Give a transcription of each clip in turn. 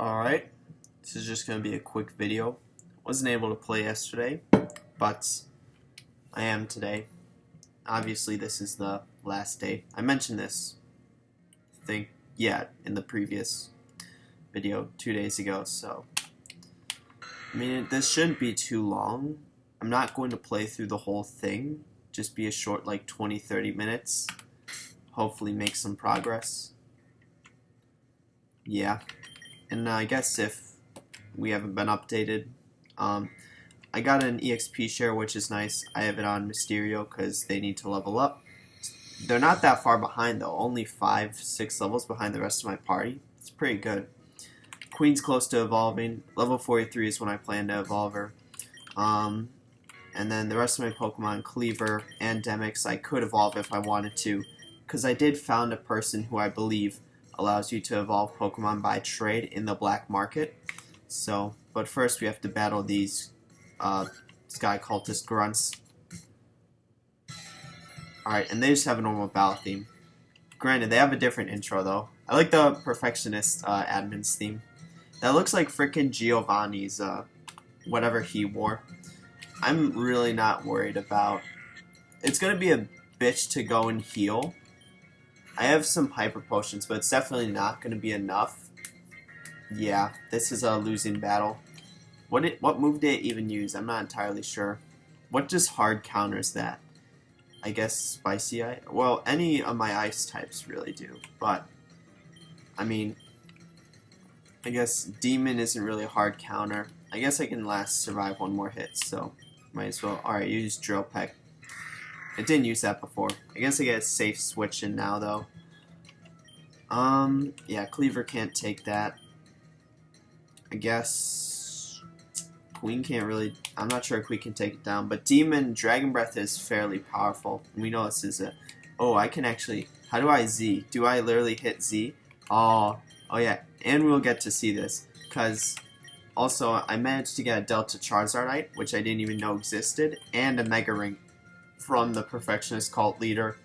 Alright, this is just going to be a quick video. Wasn't able to play yesterday, but I am today. Obviously this is the last day. I mentioned this, in the previous video 2 days ago, so I mean, this shouldn't be too long. I'm not going to play through the whole thing, just be a short like 20-30 minutes. Hopefully make some progress. Yeah. And I guess if we haven't been updated, I got an EXP share, which is nice. I have it on Mysterio because they need to level up. They're not that far behind though, only 5-6 levels behind the rest of my party. It's pretty good. Queen's close to evolving. Level 43 is when I plan to evolve her. And then the rest of my Pokemon, Cleaver and Demix, I could evolve if I wanted to, because I did found a person who I believe allows you to evolve Pokemon by trade in the black market. So, but first we have to battle these Sky Cultist Grunts. Alright, and they just have a normal battle theme. Granted, they have a different intro though. I like the Perfectionist admin's theme. That looks like frickin' Giovanni's whatever he wore. I'm really not worried about... It's gonna be a bitch to go and heal. I have some hyper potions, but it's definitely not going to be enough. Yeah, this is a losing battle. What move did it even use? I'm not entirely sure. What just hard counters that? I guess Spicy Ice? Well, any of my ice types really do. But, I mean, I guess Demon isn't really a hard counter. I guess I can survive one more hit, so might as well. Alright, use Drill Peck. It didn't use that before. I guess I get a safe switch in now, though. Yeah, Cleaver can't take that. I guess Queen can't really... I'm not sure if Queen can take it down, but Demon Dragon Breath is fairly powerful. We know this is a... Oh, I can actually... How do I Z? Do I literally hit Z? Oh yeah, and we'll get to see this, because... Also, I managed to get a Delta Charizardite, which I didn't even know existed, and a Mega Ring from the Perfectionist Cult leader.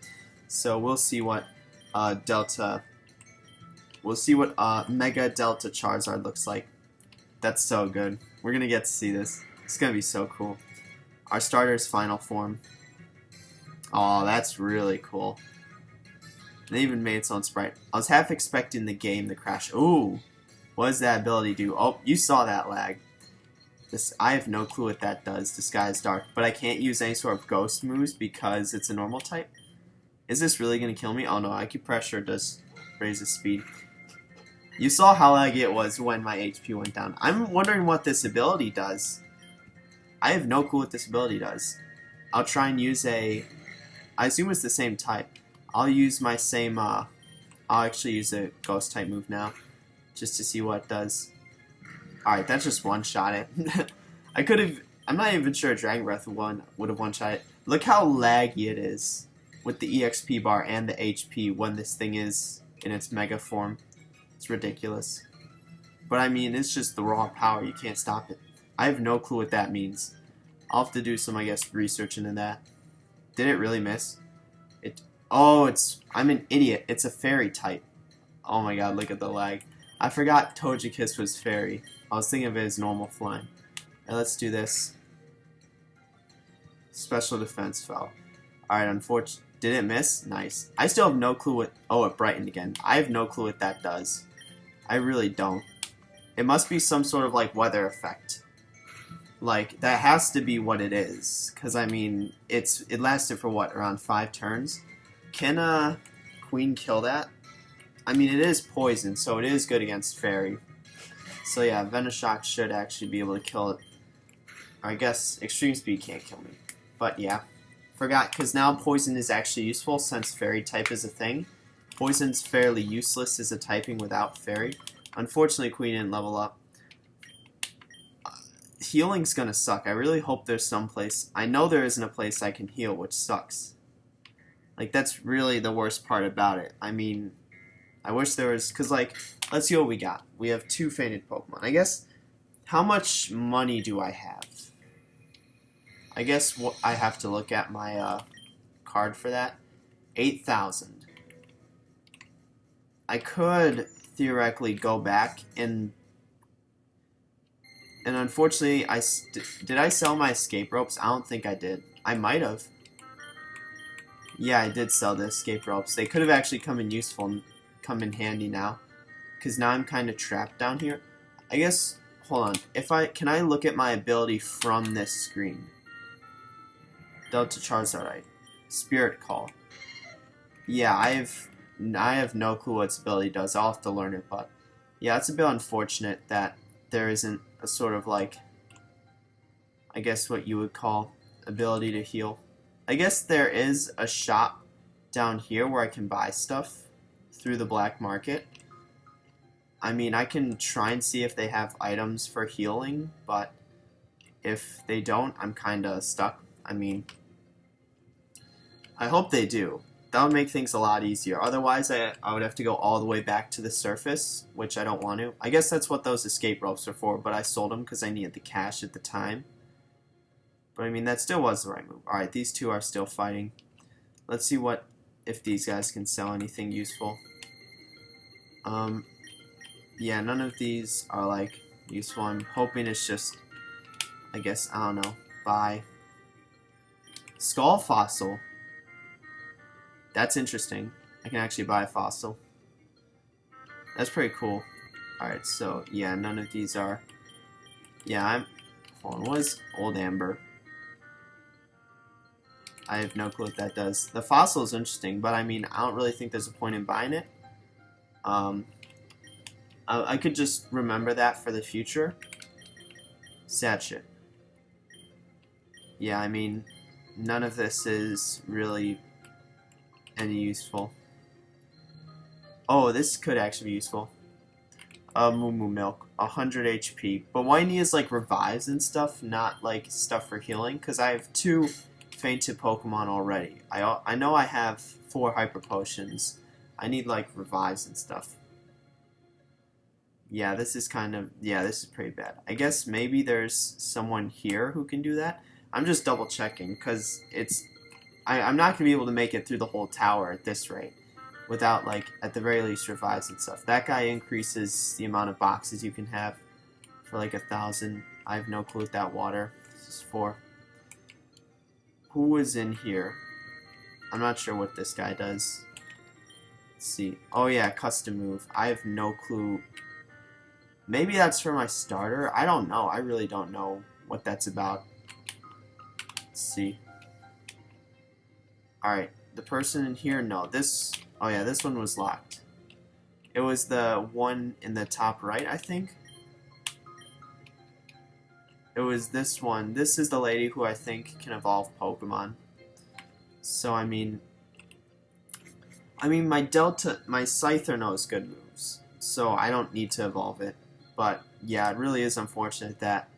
So we'll see what Mega Delta Charizard looks like. That's so good. We're gonna get to see this. It's gonna be so cool. Our starter's final form. Oh, that's really cool. They even made its own sprite. I was half expecting the game to crash. Ooh, what does that ability do? Oh, you saw that lag. I have no clue what that does, Disguise Dark, but I can't use any sort of ghost moves because it's a normal type. Is this really going to kill me? Oh no, Acupressure does raise the speed. You saw how laggy it was when my HP went down. I'm wondering what this ability does. I have no clue what this ability does. I'll try and use I assume it's the same type. I'll use my same, I'll actually use a ghost type move now, just to see what it does. Alright, that's just one-shot it. I'm not even sure Dragon Breath would have one-shot it. Look how laggy it is with the EXP bar and the HP when this thing is in its mega form. It's ridiculous. But I mean, it's just the raw power. You can't stop it. I have no clue what that means. I'll have to do some, I guess, research into that. Did it really miss? I'm an idiot. It's a fairy type. Oh my god, look at the lag. I forgot Togekiss was fairy. I was thinking of it as normal flying. Now let's do this. Special defense fell. Alright, unfortunately. Did it miss? Nice. I still have no clue what... Oh, it brightened again. I have no clue what that does. I really don't. It must be some sort of, like, weather effect. Like, that has to be what it is. Because, I mean, it lasted for, what, around 5 turns? Can, Queen kill that? I mean, it is poison, so it is good against Fairy. So yeah, Venoshock should actually be able to kill it. Or I guess Extreme Speed can't kill me. But yeah, forgot, because now Poison is actually useful since Fairy type is a thing. Poison's fairly useless as a typing without Fairy. Unfortunately, Queen didn't level up. Healing's gonna suck. I really hope there's some place. I know there isn't a place I can heal, which sucks. Like, that's really the worst part about it. I mean... I wish there was, because, like, let's see what we got. We have 2 fainted Pokemon. I guess, how much money do I have? I guess I have to look at my card for that. 8,000. I could theoretically go back and And unfortunately, did I sell my escape ropes? I don't think I did. I might have. Yeah, I did sell the escape ropes. They could have actually come in handy now. Because now I'm kind of trapped down here. I guess, hold on. Can I look at my ability from this screen? Delta Charizardite. Spirit Call. Yeah, I have no clue what its ability does. I'll have to learn it, but yeah, it's a bit unfortunate that there isn't a sort of like, I guess what you would call ability to heal. I guess there is a shop down here where I can buy stuff through the black market. I mean, I can try and see if they have items for healing, but if they don't, I'm kind of stuck. I mean, I hope they do. That would make things a lot easier. Otherwise, I would have to go all the way back to the surface, which I don't want to. I guess that's what those escape ropes are for, but I sold them because I needed the cash at the time. But I mean, that still was the right move. Alright, these two are still fighting. Let's see if these guys can sell anything useful. Yeah, none of these are, like, useful. I'm hoping it's just, I guess, I don't know, buy. Skull Fossil. That's interesting. I can actually buy a fossil. That's pretty cool. Alright, so, yeah, none of these are... Yeah, hold on, what is Old Amber? I have no clue what that does. The fossil is interesting, but I mean, I don't really think there's a point in buying it. I could just remember that for the future. Sad shit. Yeah, I mean, none of this is really any useful. Oh, this could actually be useful. Moo Moo Milk, 100 HP. But why need is like revives and stuff, not like stuff for healing? Because I have 2 fainted Pokemon already. I know I have 4 Hyper Potions. I need like revives and stuff. Yeah, this is this is pretty bad. I guess maybe there's someone here who can do that. I'm just double checking because I'm not going to be able to make it through the whole tower at this rate without, like, at the very least, revives and stuff. That guy increases the amount of boxes you can have for, like, 1,000. I have no clue what that water is for. Who is in here? I'm not sure what this guy does. Let's see. Oh, yeah, custom move. I have no clue. Maybe that's for my starter? I don't know. I really don't know what that's about. Let's see. Alright, the person in here, no, oh yeah, this one was locked. It was the one in the top right, I think. It was this one. This is the lady who I think can evolve Pokemon. So, I mean, my Scyther knows good moves, so I don't need to evolve it. But, yeah, it really is unfortunate that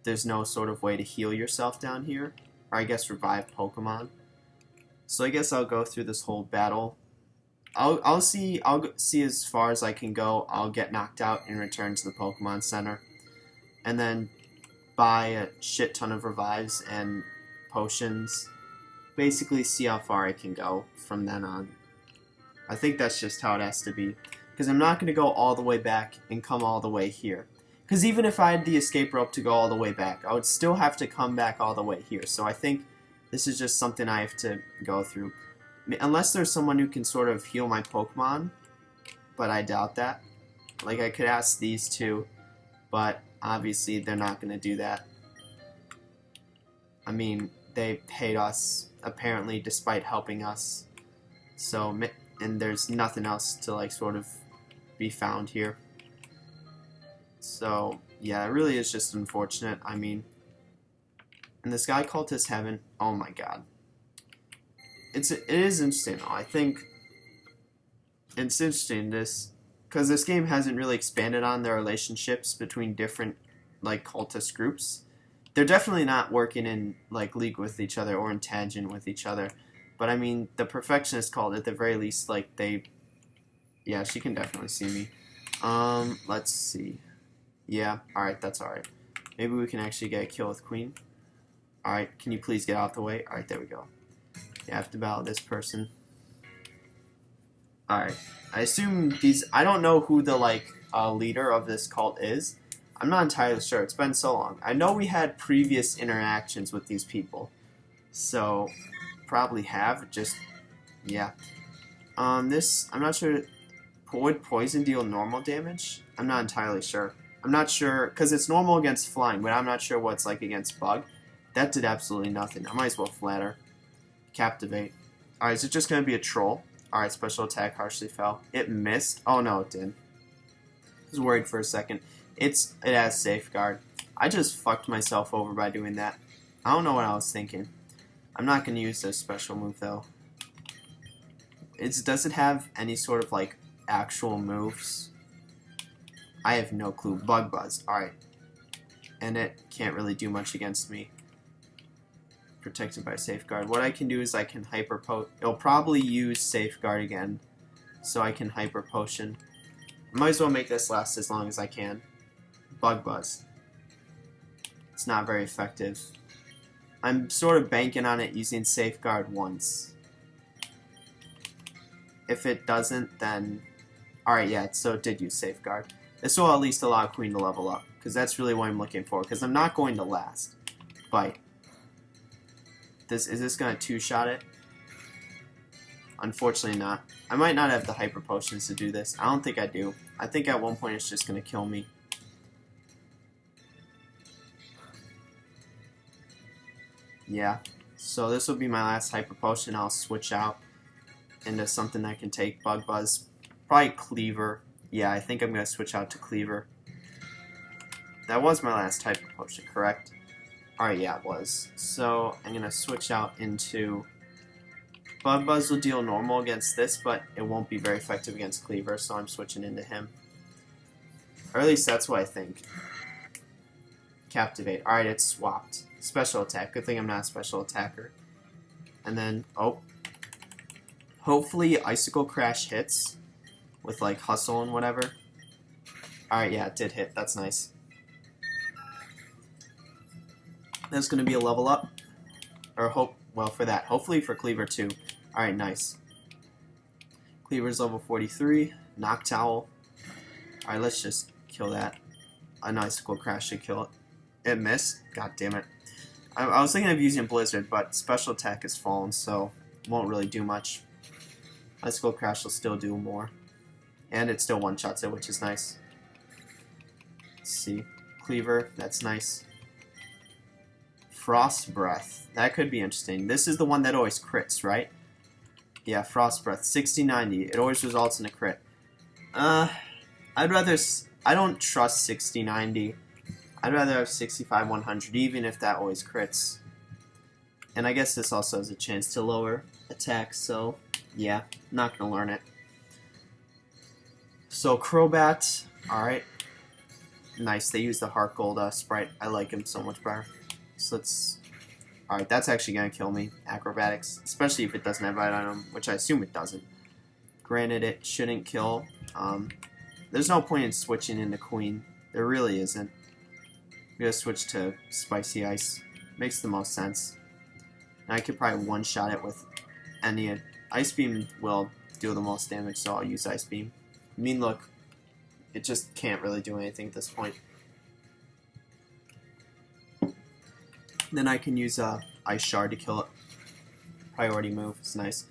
there's no sort of way to heal yourself down here. Or I guess revive Pokemon. So I guess I'll go through this whole battle. I'll see as far as I can go. I'll get knocked out and return to the Pokemon Center. And then buy a shit ton of revives and potions. Basically see how far I can go from then on. I think that's just how it has to be. Because I'm not going to go all the way back and come all the way here. Because even if I had the escape rope to go all the way back, I would still have to come back all the way here. So I think this is just something I have to go through. Unless there's someone who can sort of heal my Pokemon. But I doubt that. Like, I could ask these two. But obviously they're not going to do that. I mean, they paid us, apparently, despite helping us. So, and there's nothing else to, like, sort of be found here. So, yeah, it really is just unfortunate. I mean, and this guy cultist haven't, oh my god. It is interesting, though. I think it's interesting, because this game hasn't really expanded on their relationships between different, like, cultist groups. They're definitely not working in, like, league with each other or in tangent with each other. But, I mean, the Perfectionist cult, at the very least, like, they... Yeah, she can definitely see me. Let's see. Yeah, alright, that's alright. Maybe we can actually get a kill with Queen. Alright, can you please get out the way? Alright, there we go. You have to battle this person. Alright. I assume these... I don't know who the, like, leader of this cult is. I'm not entirely sure. It's been so long. I know we had previous interactions with these people. So, probably have. Just, yeah. This, I'm not sure. Would poison deal normal damage? I'm not entirely sure. I'm not sure, because it's normal against flying, but I'm not sure what it's like against bug. That did absolutely nothing. I might as well flatter. Captivate. Alright, is it just going to be a troll? Alright, special attack harshly fell. It missed? Oh no, it didn't. I was worried for a second. It has safeguard. I just fucked myself over by doing that. I don't know what I was thinking. I'm not going to use this special move though. Does it have any sort of like actual moves? I have no clue. Bug Buzz. Alright. And it can't really do much against me. Protected by Safeguard. What I can do is I can Hyper Potion. It'll probably use Safeguard again. So I can Hyper Potion. I might as well make this last as long as I can. Bug Buzz. It's not very effective. I'm sort of banking on it using Safeguard once. If it doesn't, then... Alright, yeah, so it did use Safeguard. This will at least allow Queen to level up, because that's really what I'm looking for, because I'm not going to last. Bite. Is this going to two-shot it? Unfortunately not. I might not have the Hyper Potions to do this. I don't think I do. I think at one point it's just going to kill me. Yeah. So this will be my last Hyper Potion. I'll switch out into something that can take Bug Buzz. Probably Cleaver. Yeah, I think I'm going to switch out to Cleaver. That was my last Hyper Potion, correct? Alright, yeah, it was. So I'm going to switch out into... Bug Buzz will deal normal against this, but it won't be very effective against Cleaver, so I'm switching into him. Or at least that's what I think. Captivate. Alright, it's swapped. Special attack. Good thing I'm not a special attacker. And then, oh. Hopefully Icicle Crash hits with like Hustle and whatever. Alright, yeah, it did hit. That's nice. That's going to be a level up. Or well, for that. Hopefully for Cleaver too. Alright, nice. Cleaver's level 43. Noctowl. Alright, let's just kill that. An Icicle Crash should kill it. It missed? God damn it. I was thinking of using Blizzard, but special attack has fallen, so won't really do much. Icicle Crash will still do more. And it still one-shots it, which is nice. Let's see. Cleaver, that's nice. Frost Breath. That could be interesting. This is the one that always crits, right? Yeah, Frost Breath. 60-90. It always results in a crit. I'd rather... I don't trust 60-90. I'd rather have 65-100, even if that always crits. And I guess this also has a chance to lower attack, so... Yeah, not gonna learn it. So, Crobat. Alright. Nice. They use the Heart Gold Sprite. I like him so much better. So let's... Alright, that's actually going to kill me. Acrobatics. Especially if it doesn't have Bite on him, which I assume it doesn't. Granted, it shouldn't kill. There's no point in switching into Queen. There really isn't. We gotta switch to Spicy Ice. Makes the most sense. And I could probably one-shot it with any... Ice Beam will do the most damage, so I'll use Ice Beam. I mean, look. It just can't really do anything at this point. Then I can use Ice Shard to kill it. Priority move. It's nice.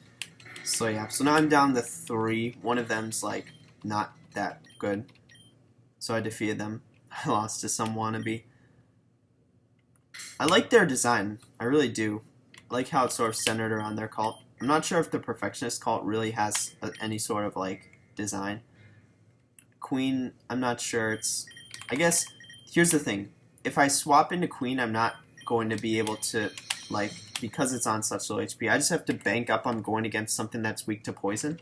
So yeah. So now I'm down to 3. One of them's like not that good. So I defeated them. I lost to some wannabe. I like their design. I really do. I like how it's sort of centered around their cult. I'm not sure if the Perfectionist cult really has any sort of like design. Queen, I'm not sure. I guess, here's the thing. If I swap into Queen, I'm not going to be able to, like, because it's on such low HP, I just have to bank up on going against something that's weak to poison.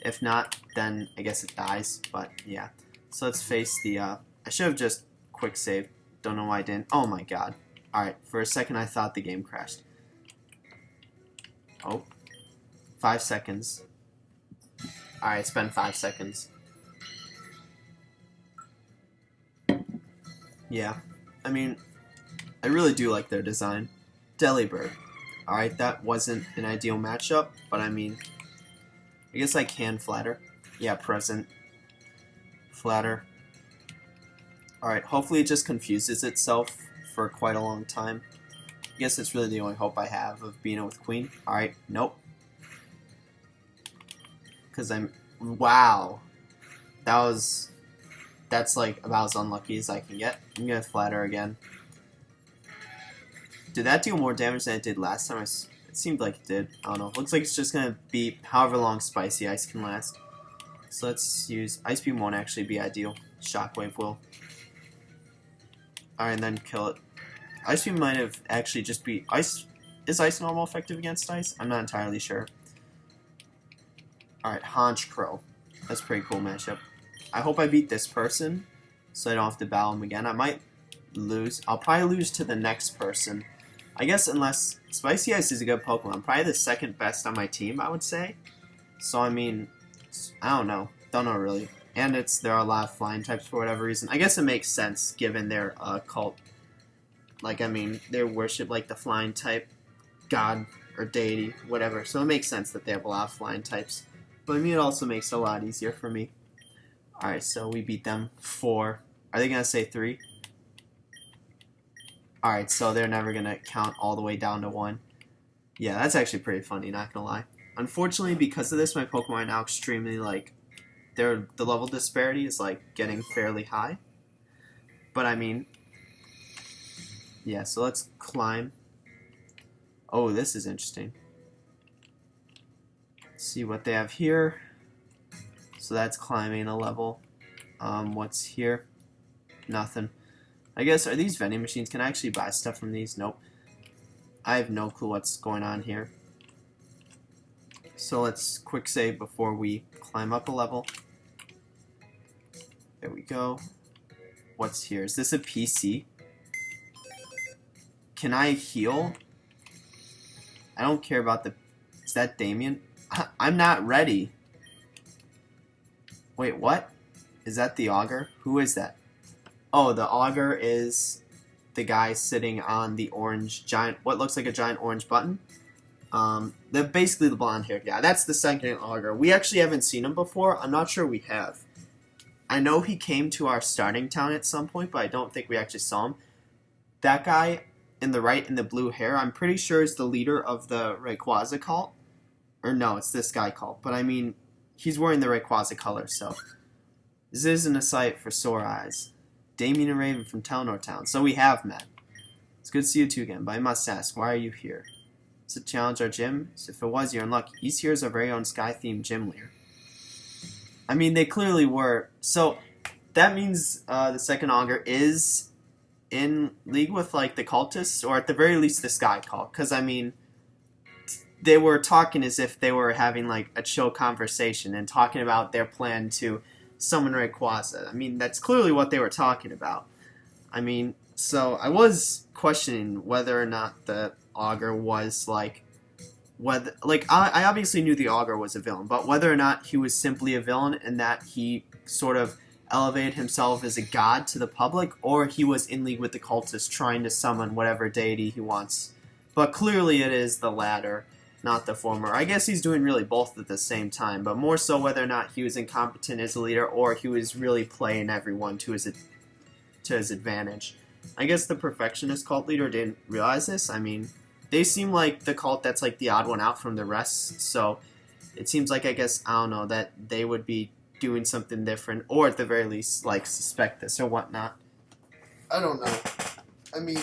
If not, then I guess it dies, but yeah. So let's face the, I should have just quick saved. Don't know why I didn't. Oh my god. Alright, for a second I thought the game crashed. Oh. 5 seconds. Alright, it's been 5 seconds. Yeah, I mean, I really do like their design. Delibird. Alright, that wasn't an ideal matchup, but I mean, I guess I can flatter. Yeah, present. Flatter. Alright, hopefully it just confuses itself for quite a long time. I guess it's really the only hope I have of being with Queen. Alright, nope. Because I'm... Wow. That's like about as unlucky as I can get. I'm gonna flatter again. Did that do more damage than it did last time? It seemed like it did. I don't know. Looks like it's just gonna be however long Spicy Ice can last. So let's use... Ice Beam won't actually be ideal. Shockwave will. Alright, and then kill it. Ice Beam might have actually just be... Ice... Is Ice normal effective against Ice? I'm not entirely sure. Alright, Haunch Crow. That's a pretty cool matchup. I hope I beat this person, so I don't have to battle him again. I might lose. I'll probably lose to the next person. I guess unless... Spicy Ice is a good Pokemon. Probably the second best on my team, I would say. So, I mean... I don't know. Don't know, really. And there are a lot of flying types for whatever reason. I guess it makes sense, given their cult. Like, I mean, they worship, like, the flying type god or deity, whatever. So it makes sense that they have a lot of flying types. But, I mean, it also makes it a lot easier for me. Alright, so we beat them 4. Are they going to say 3? Alright, so they're never going to count all the way down to 1. Yeah, that's actually pretty funny, not going to lie. Unfortunately, because of this, my Pokemon are now extremely, like... the level disparity is, like, getting fairly high. But, I mean... Yeah, so let's climb. Oh, this is interesting. Let's see what they have here. So that's climbing a level. What's here? Nothing. I guess, are these vending machines? Can I actually buy stuff from these? Nope. I have no clue what's going on here. So let's quick save before we climb up a level. There we go. What's here? Is this a PC? Can I heal? I don't care about the... Is that Damien? I'm not ready. Wait, what? Is that the Augur? Who is that? Oh, the Augur is the guy sitting on the orange giant... What looks like a giant orange button. Basically the blonde-haired guy. That's the second Augur. We actually haven't seen him before. I'm not sure we have. I know he came to our starting town at some point, but I don't think we actually saw him. That guy in the right in the blue hair, I'm pretty sure is the leader of the Rayquaza cult. Or no, it's this guy cult. But I mean, he's wearing the Rayquaza color, so... This isn't a sight for sore eyes. Damien and Raven from Telnor Town. So we have met. It's good to see you two again, but I must ask, why are you here? Is it challenge our gym? So if it was, you're unlucky. He's here as our very own Sky-themed gym leader. I mean, they clearly were. So, that means the second Augur is in league with, like, the cultists, or at the very least the Sky Cult. Because, I mean, they were talking as if they were having, like, a chill conversation and talking about their plan to summon Rayquaza. I mean, that's clearly what they were talking about. I mean, so I was questioning whether or not the Augur was, like... I obviously knew the Augur was a villain, but whether or not he was simply a villain and that he sort of elevated himself as a god to the public, or he was in league with the cultists trying to summon whatever deity he wants. But clearly it is the latter, not the former. I guess he's doing really both at the same time, but more so whether or not he was incompetent as a leader or he was really playing everyone to his advantage. I guess the Perfectionist cult leader didn't realize this. I mean... They seem like the cult that's like the odd one out from the rest, so it seems like, I guess, I don't know, that they would be doing something different, or at the very least, like, suspect this or whatnot. I don't know. I mean,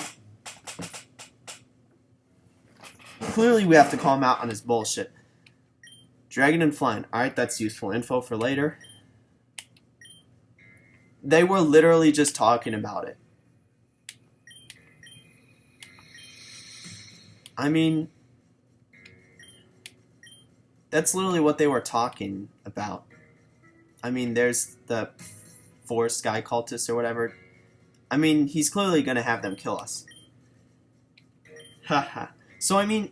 clearly we have to call him out on his bullshit. Dragon and flying. Alright, that's useful info for later. They were literally just talking about it. I mean, that's literally what they were talking about. I mean, there's the 4 Sky Cultists or whatever. I mean, he's clearly going to have them kill us. Haha. So, I mean,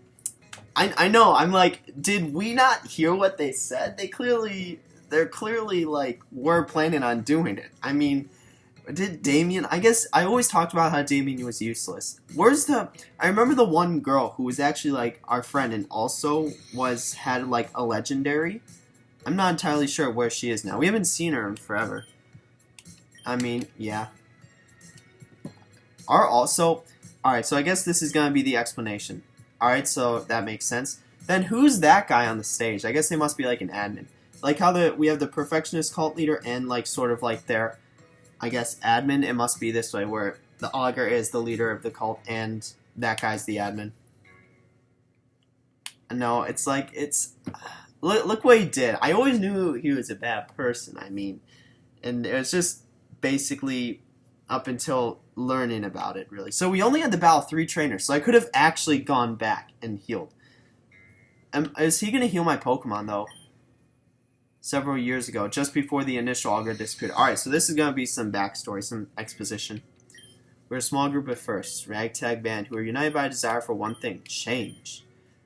I know, I'm like, did we not hear what they said? They're clearly, like, were planning on doing it. I mean... Did Damien... I guess I always talked about how Damien was useless. I remember the one girl who was actually, like, our friend and also had, like, a legendary. I'm not entirely sure where she is now. We haven't seen her in forever. I mean, yeah. Are also... Alright, so I guess this is going to be the explanation. Alright, so that makes sense. Then who's that guy on the stage? I guess they must be like an admin. Like how we have the perfectionist cult leader and like sort of like their, I guess, admin. It must be this way where the augur is the leader of the cult and that guy's the admin. No, it's like, look what he did. I always knew he was a bad person, I mean. And it was just basically up until learning about it, really. So we only had to battle 3 trainers, so I could have actually gone back and healed. Is he going to heal my Pokemon, though? Several years ago, just before the initial augur disappeared. Alright, so this is going to be some backstory, some exposition. We're a small group at first, ragtag band, who are united by a desire for one thing, change.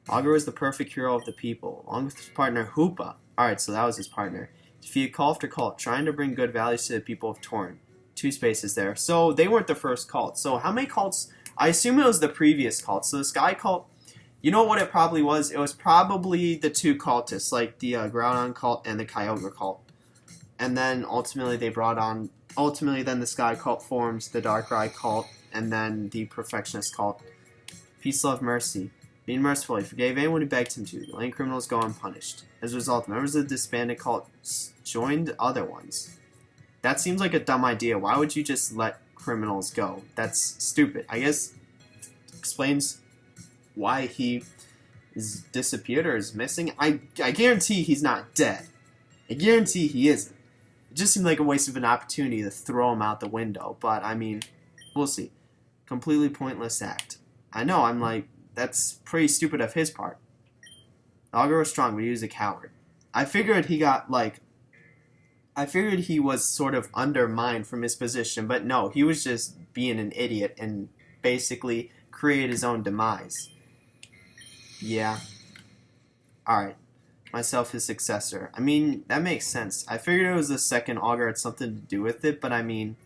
Augur was the perfect hero of the people, along with his partner, Hoopa. Alright, so that was his partner. Defeated cult after cult, trying to bring good values to the people of Torn. 2 spaces there. So they weren't the first cult. So how many cults? I assume it was the previous cult. So the Sky cult, you know what it probably was? It was probably the 2 cultists, like the Groudon cult and the Kyogre cult. And then ultimately they brought on, then the Sky cult forms the Darkrai cult, and then the Perfectionist cult. Peace, love, mercy. Being merciful, he forgave anyone who begged him to, letting criminals go unpunished. As a result, members of the disbanded cult joined other ones. That seems like a dumb idea. Why would you just let criminals go? That's stupid. I guess explains why he is disappeared or is missing. I guarantee he's not dead. I guarantee he isn't. It just seemed like a waste of an opportunity to throw him out the window. But, I mean, we'll see. Completely pointless act. I know, I'm like, that's pretty stupid of his part. The augur was strong, but he was a coward. I figured he was sort of undermined from his position, but no, he was just being an idiot and basically created his own demise. Yeah. Alright. Myself his successor. I mean, that makes sense. I figured it was the second augur had something to do with it, but I mean,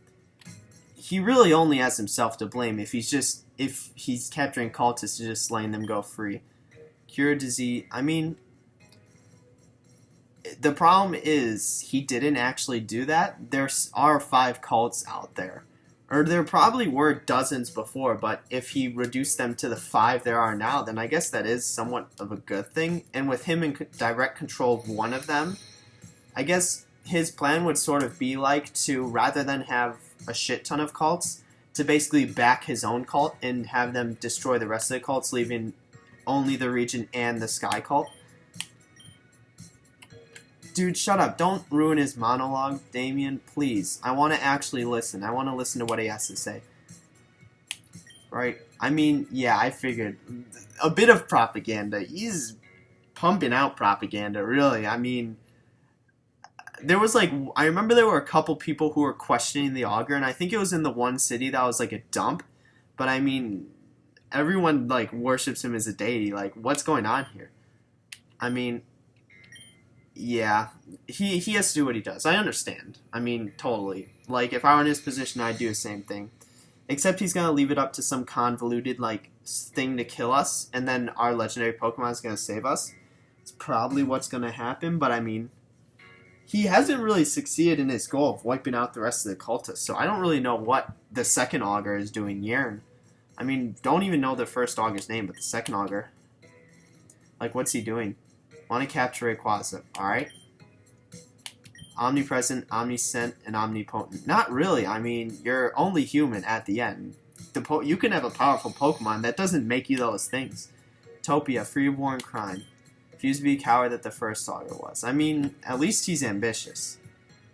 he really only has himself to blame if he's capturing cultists and just letting them go free. Cure disease. I mean, the problem is he didn't actually do that. There are 5 cults out there. Or there probably were dozens before, but if he reduced them to the 5 there are now, then I guess that is somewhat of a good thing. And with him in direct control of one of them, I guess his plan would sort of be like to, rather than have a shit ton of cults, to basically back his own cult and have them destroy the rest of the cults, leaving only the region and the Sky cult. Dude, shut up. Don't ruin his monologue, Damien, please. I want to actually listen. I want to listen to what he has to say. Right? I mean, yeah, I figured. A bit of propaganda. He's pumping out propaganda, really. I mean, there was like, I remember there were a couple people who were questioning the augur, and I think it was in the one city that was like a dump. But I mean, everyone like worships him as a deity. Like, what's going on here? I mean, yeah, he has to do what he does. I understand. I mean, totally. Like, if I were in his position, I'd do the same thing. Except he's going to leave it up to some convoluted, like, thing to kill us, and then our legendary Pokemon is going to save us. It's probably what's going to happen, but I mean, he hasn't really succeeded in his goal of wiping out the rest of the cultists, so I don't really know what the second augur is doing here. I mean, don't even know the first augur's name, but the second augur. Like, what's he doing? Want to capture Rayquaza, alright? Omnipresent, omniscient, and omnipotent. Not really, I mean, you're only human at the end. You can have a powerful Pokemon, that doesn't make you those things. Topia, freeborn crime. Refused to be a coward that the first augur was. I mean, at least he's ambitious.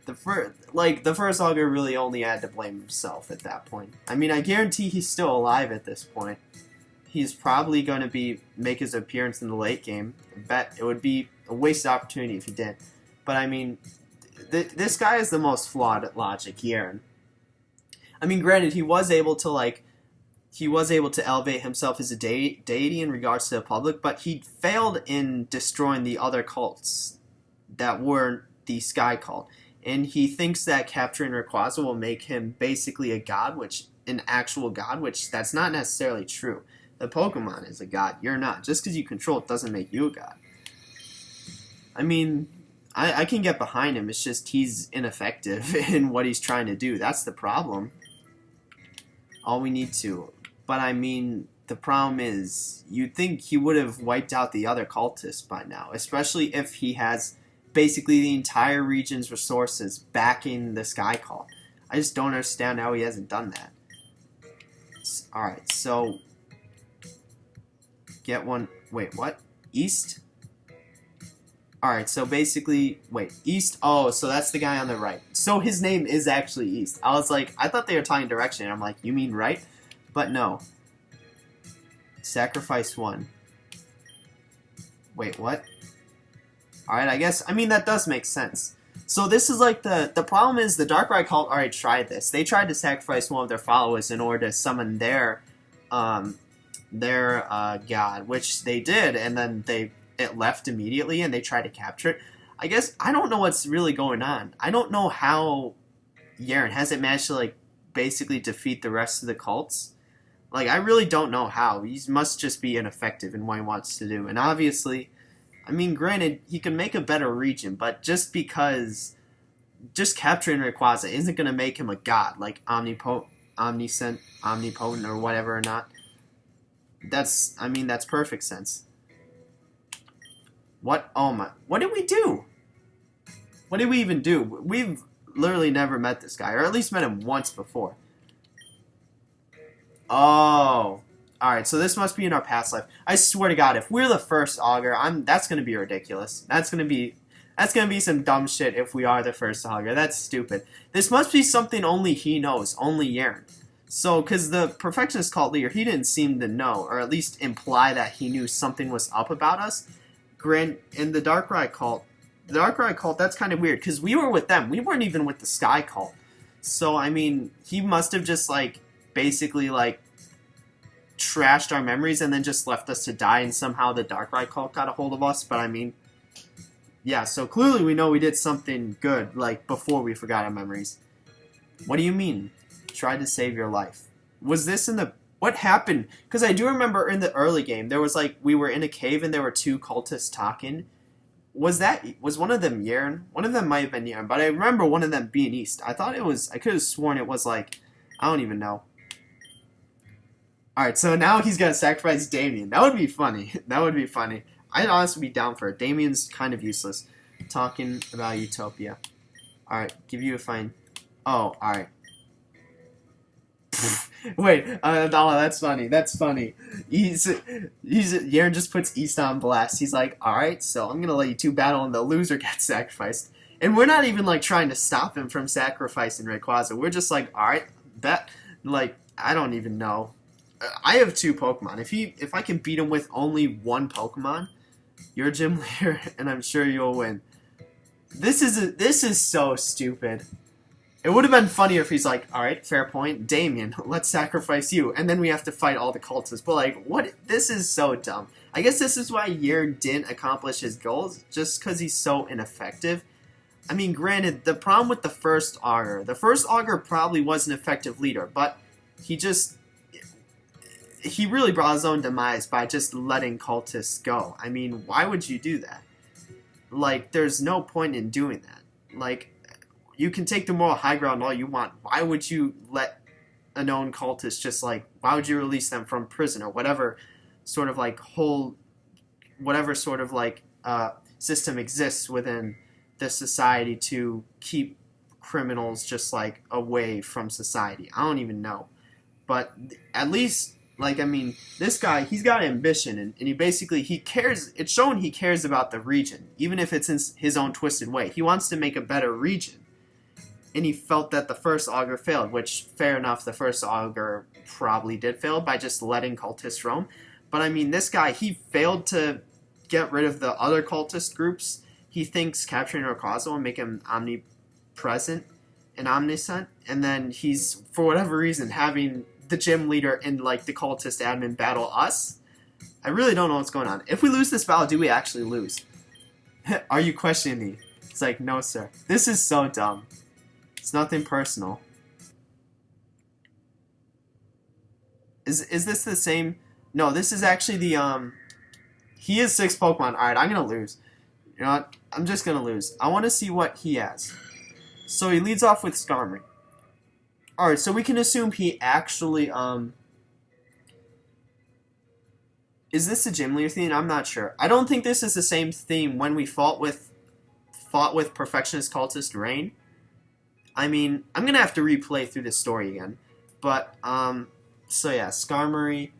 The first augur really only had to blame himself at that point. I mean, I guarantee he's still alive at this point. He's probably going to make his appearance in the late game. I bet it would be a wasted opportunity if he did. But I mean, this guy is the most flawed logic here. I mean, granted, he was able to elevate himself as a deity in regards to the public, but he failed in destroying the other cults that were the Sky cult. And he thinks that capturing Rayquaza will make him basically a god, an actual god, which that's not necessarily true. The Pokemon is a god. You're not. Just because you control it doesn't make you a god. I mean, I can get behind him. It's just he's ineffective in what he's trying to do. That's the problem. All we need to. But I mean, the problem is, you'd think he would have wiped out the other cultists by now, especially if he has basically the entire region's resources backing the Sky Call. I just don't understand how he hasn't done that. Alright, so get one. Wait, what? East? Alright, so basically, wait, East? Oh, so that's the guy on the right. So his name is actually East. I was like, I thought they were talking direction. And I'm like, you mean right? But no. Sacrifice one. Wait, what? Alright, I mean, that does make sense. So this is like the problem is the Darkrai cult already tried this. They tried to sacrifice one of their followers in order to summon their god, which they did, and then it left immediately, and they tried to capture it. I guess I don't know what's really going on. I don't know how Yaren hasn't managed to like basically defeat the rest of the cults. Like, I really don't know how. He must just be ineffective in what he wants to do. And obviously, I mean, granted, he can make a better region, but just because just capturing Rayquaza isn't going to make him a god, like omniscient, omnipotent, or whatever or not. That's perfect sense. What? Oh my. What did we do? What did we even do? We've literally never met this guy, or at least met him once before. Oh. Alright, so this must be in our past life. I swear to God, if we're the first Augur, that's gonna be ridiculous. That's gonna be some dumb shit if we are the first Augur. That's stupid. This must be something only he knows, only Yaren. So, because the Perfectionist cult leader, he didn't seem to know, or at least imply that he knew something was up about us. In the Darkrai cult, that's kind of weird, because we were with them. We weren't even with the Sky cult. So, I mean, he must have just, like, basically, like, trashed our memories and then just left us to die, and somehow the Darkrai cult got a hold of us. But, I mean, yeah, so clearly we know we did something good, like, before we forgot our memories. What do you mean? Tried to save your life. Was this in the... What happened? Because I do remember in the early game, there was like, we were in a cave and there were two cultists talking. Was one of them Yaren? One of them might have been Yaren, but I remember one of them being East. I could have sworn it was like, I don't even know. Alright, so now he's gonna sacrifice Damien. That would be funny. That would be funny. I'd honestly be down for it. Damien's kind of useless. Talking about Utopia. Alright, give you a fine... Oh, alright. Wait, that's funny. That's funny. Yaren just puts East on blast. He's like, alright, so I'm gonna let you two battle and the loser gets sacrificed. And we're not even like trying to stop him from sacrificing Rayquaza. We're just like, alright, bet. Like, I don't even know. I have two Pokemon. If I can beat him with only one Pokemon, you're a gym leader, and I'm sure you'll win. This is so stupid. It would have been funnier if he's like, alright, fair point, Damien, let's sacrifice you, and then we have to fight all the cultists. But like, what? This is so dumb. I guess this is why Yaren didn't accomplish his goals, just because he's so ineffective. I mean, granted, the problem with the first Augur probably was an effective leader, but he really brought his own demise by just letting cultists go. I mean, why would you do that? Like, there's no point in doing that. Like, you can take the moral high ground all you want. Why would you let a known cultist just, like, why would you release them from prison or whatever sort of, like, system exists within the society to keep criminals just, like, away from society? I don't even know. But at least, like, I mean, this guy, he's got ambition, and he cares. It's shown he cares about the region, even if it's in his own twisted way. He wants to make a better region. And he felt that the first Augur failed, which, fair enough, the first Augur probably did fail by just letting cultists roam. But, I mean, this guy, he failed to get rid of the other cultist groups. He thinks capturing Rayquaza will make him omnipresent and omniscient. And then he's, for whatever reason, having the gym leader and, like, the cultist admin battle us. I really don't know what's going on. If we lose this battle, do we actually lose? Are you questioning me? It's like, no, sir. This is so dumb. It's nothing personal. Is this the same? No, this is actually the, he is 6 Pokemon. Alright, I'm gonna lose. You know what? I'm just gonna lose. I want to see what he has. So he leads off with Starmie. Alright, so we can assume he actually, is this a gym leader theme? I'm not sure. I don't think this is the same theme when we fought with Perfectionist Cultist Rain. I mean, I'm gonna have to replay through this story again. But, so yeah, Skarmory,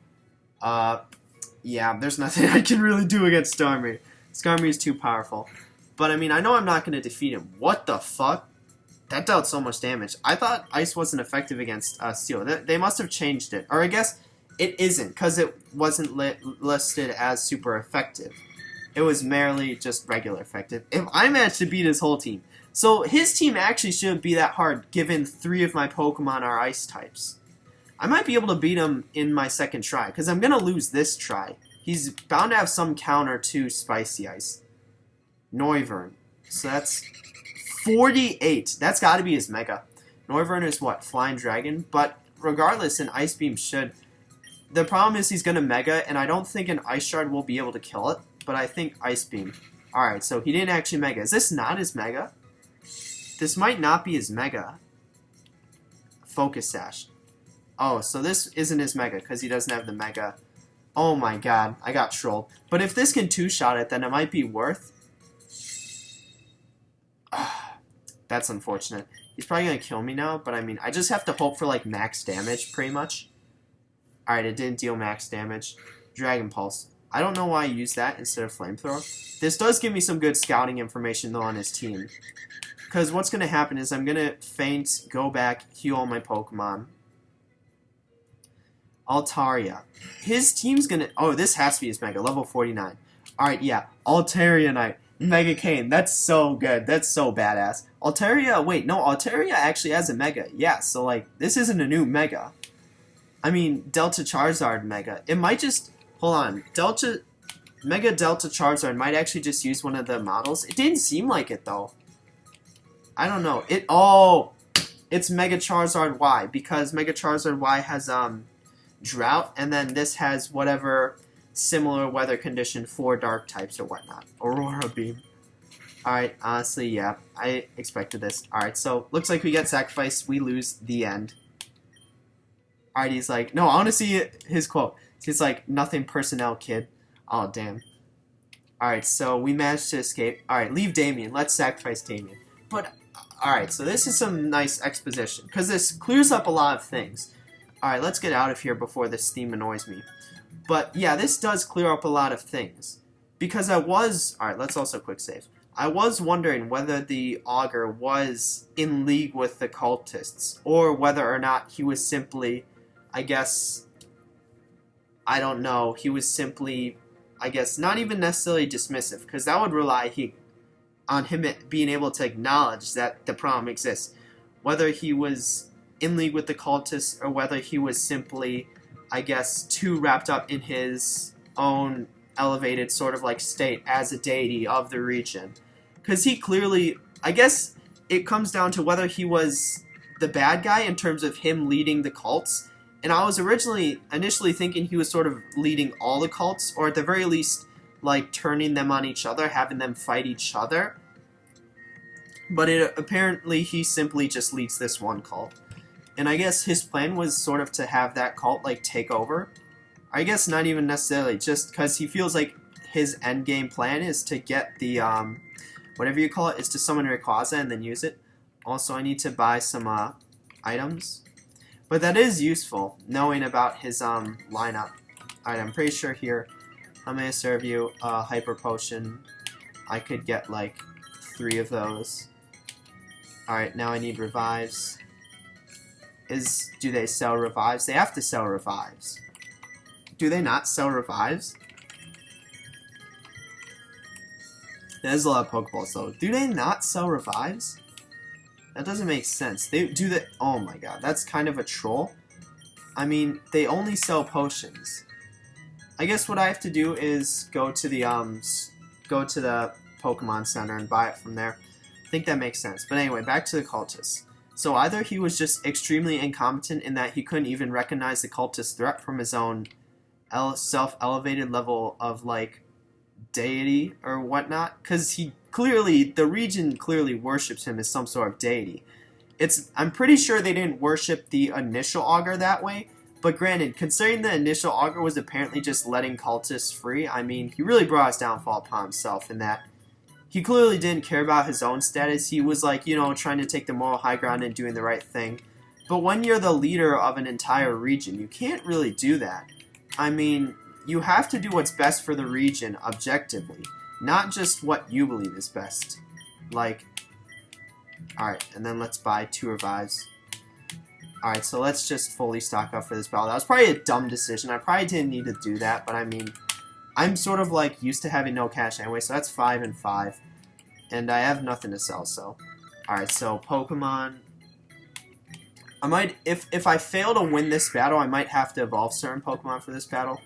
yeah, there's nothing I can really do against Skarmory. Skarmory is too powerful. But, I mean, I know I'm not gonna defeat him. What the fuck? That dealt so much damage. I thought Ice wasn't effective against Steel. They must have changed it. Or I guess it isn't, because it wasn't listed as super effective. It was merely just regular effective. If I managed to beat his whole team. So his team actually shouldn't be that hard, given 3 of my Pokemon are Ice types. I might be able to beat him in my second try, because I'm going to lose this try. He's bound to have some counter to Spicy Ice. Noivern. So that's 48. That's got to be his Mega. Noivern is what? Flying Dragon? But regardless, an Ice Beam should... The problem is he's going to Mega, and I don't think an Ice Shard will be able to kill it, but I think Ice Beam. Alright, so he didn't actually Mega. Is this not his Mega? This might not be his Mega. Focus Sash. Oh, so this isn't his Mega, because he doesn't have the Mega. Oh my god, I got trolled. But if this can two-shot it, then it might be worth... That's unfortunate. He's probably going to kill me now, but I mean, I just have to hope for, like, max damage, pretty much. Alright, it didn't deal max damage. Dragon Pulse. I don't know why I used that instead of Flamethrower. This does give me some good scouting information, though, on his team. Because what's going to happen is I'm going to feint, go back, heal all my Pokemon. Altaria. His team's going to... Oh, this has to be his Mega, level 49. Alright, yeah. Altarianite. Mega Cane. That's so good. That's so badass. Altaria... Wait, no, Altaria actually has a Mega. Yeah, so, like, this isn't a new Mega. I mean, Delta Charizard Mega. It might just... Hold on. Mega Delta Charizard might actually just use one of the models. It didn't seem like it, though. I don't know. Oh! It's Mega Charizard Y, because Mega Charizard Y has, Drought, and then this has whatever similar weather condition for dark types or whatnot. Aurora Beam. Alright, honestly, yeah. I expected this. Alright, so, looks like we get sacrificed. We lose. The end. Alright, he's like, no, I want to see his quote. He's like, nothing personnel, kid. Oh, damn. Alright, so we managed to escape. Alright, leave Damien. Let's sacrifice Damien. But, alright, so this is some nice exposition. Because this clears up a lot of things. Alright, let's get out of here before this theme annoys me. But, yeah, this does clear up a lot of things. Because I was... Alright, let's also quick save. I was wondering whether the Augur was in league with the cultists. Or whether or not he was simply... I guess, I don't know, he was simply, I guess, not even necessarily dismissive, because that would rely on him being able to acknowledge that the problem exists. Whether he was in league with the cultists, or whether he was simply, I guess, too wrapped up in his own elevated sort of like state as a deity of the region. Because he clearly, I guess, it comes down to whether he was the bad guy in terms of him leading the cults. And I was initially thinking he was sort of leading all the cults, or at the very least, like, turning them on each other, having them fight each other. But apparently he simply just leads this one cult. And I guess his plan was sort of to have that cult, like, take over. I guess not even necessarily, just because he feels like his endgame plan is to get the, whatever you call it, is to summon Rayquaza and then use it. Also, I need to buy some, items. But that is useful, knowing about his lineup. Alright, I'm pretty sure here, I'm going to serve you a Hyper Potion. I could get like 3 of those. Alright, now I need Revives. Do they sell Revives? They have to sell Revives. Do they not sell Revives? There's a lot of Pokeballs though. Do they not sell Revives? That doesn't make sense. They do that. Oh my god, that's kind of a troll. I mean, they only sell potions. I guess what I have to do is go to the Pokemon Center and buy it from there. I think that makes sense. But anyway, back to the cultists. So either he was just extremely incompetent in that he couldn't even recognize the cultist threat from his own self-elevated level of like deity or whatnot, because the region clearly worships him as some sort of deity. I'm pretty sure they didn't worship the initial augur that way. But granted, considering the initial augur was apparently just letting cultists free, I mean, he really brought his downfall upon himself in that he clearly didn't care about his own status. He was like, you know, trying to take the moral high ground and doing the right thing. But when you're the leader of an entire region, you can't really do that. I mean, you have to do what's best for the region objectively, not just what you believe is best. Like, alright, and then let's buy 2 revives. Alright, so let's just fully stock up for this battle. That was probably a dumb decision. I probably didn't need to do that, but I mean, I'm sort of like used to having no cash anyway, so that's 5 and 5. And I have nothing to sell, so. Alright, so Pokemon. I might, if I fail to win this battle, I might have to evolve certain Pokemon for this battle.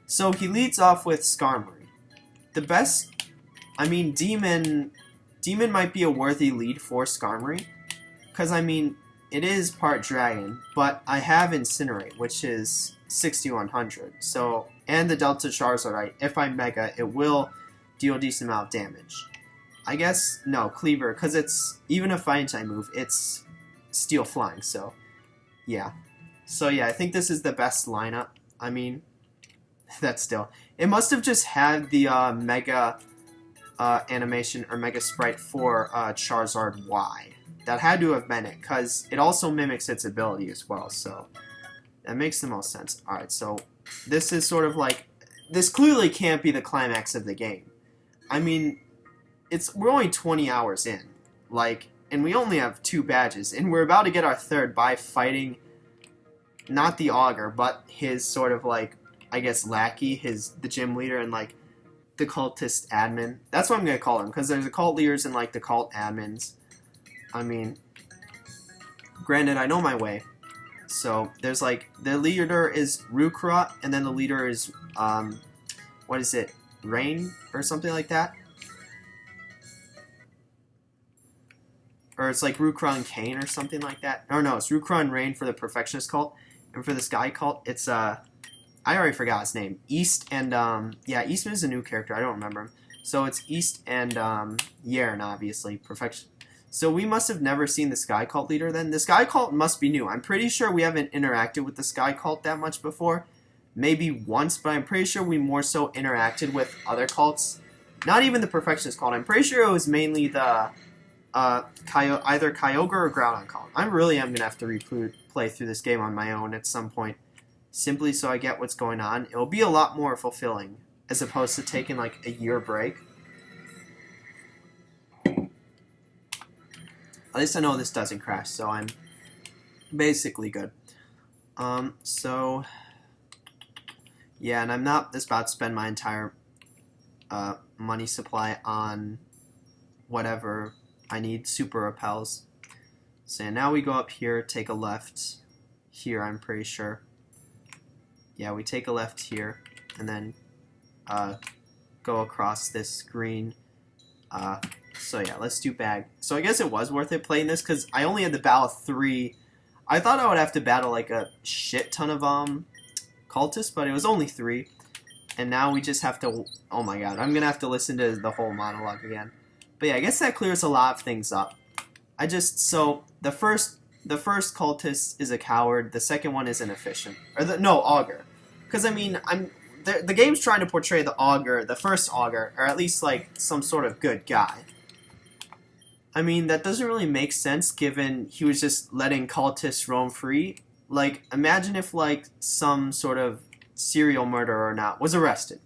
So he leads off with Skarmory. The best, I mean, Demon might be a worthy lead for Skarmory. Because, I mean, it is part Dragon, but I have Incinerate, which is 6100. So, and the Delta Charizard, right? If I Mega, it will deal a decent amount of damage. I guess, no, Cleaver, because it's, even a Fighting type move, it's Steel Flying, so, yeah. So, yeah, I think this is the best lineup. I mean, that's still, it must have just had the Mega animation, or Mega Sprite for Charizard Y. That had to have been it, because it also mimics its ability as well, so that makes the most sense. Alright, so this is sort of like, this clearly can't be the climax of the game. I mean, we're only 20 hours in, like, and we only have 2 badges, and we're about to get our 3rd by fighting, not the Augur, but his sort of like, I guess, lackey, the gym leader, and like, the cultist admin. That's what I'm going to call him, because there's the cult leaders and like the cult admins. I mean, granted, I know my way. So, there's like, the leader is Rukra, and then the leader is, what is it, Rain, or something like that? Or it's like Rukra and Kane, or something like that. Or no, it's Rukra and Rain for the Perfectionist cult, and for the Sky cult, it's, I already forgot his name. East and, yeah, Eastman is a new character, I don't remember him. So, it's East and, Yern, obviously, Perfection. So we must have never seen the Sky Cult leader then. The Sky Cult must be new. I'm pretty sure we haven't interacted with the Sky Cult that much before. Maybe once, but I'm pretty sure we more so interacted with other cults. Not even the Perfectionist Cult. I'm pretty sure it was mainly the either Kyogre or Groudon Cult. I really am going to have to replay through this game on my own at some point. Simply so I get what's going on. It'll be a lot more fulfilling as opposed to taking like a year break. At least I know this doesn't crash, so I'm basically good. So, yeah, and I'm not just about to spend my entire money supply on whatever I need super repels. So now we go up here, take a left here, I'm pretty sure. Yeah, we take a left here, and then go across this green. So yeah, let's do bag. So I guess it was worth it playing this, because I only had to battle 3. I thought I would have to battle like a shit ton of cultists, but it was only 3. And now we just have to, oh my god, I'm gonna have to listen to the whole monologue again. But yeah, I guess that clears a lot of things up. So the first cultist is a coward, the second one is inefficient. Or no, Augur. Because I mean, the game's trying to portray the Augur, the first Augur, or at least like some sort of good guy. I mean, that doesn't really make sense given he was just letting cultists roam free. Like, imagine if like some sort of serial murderer or not was arrested.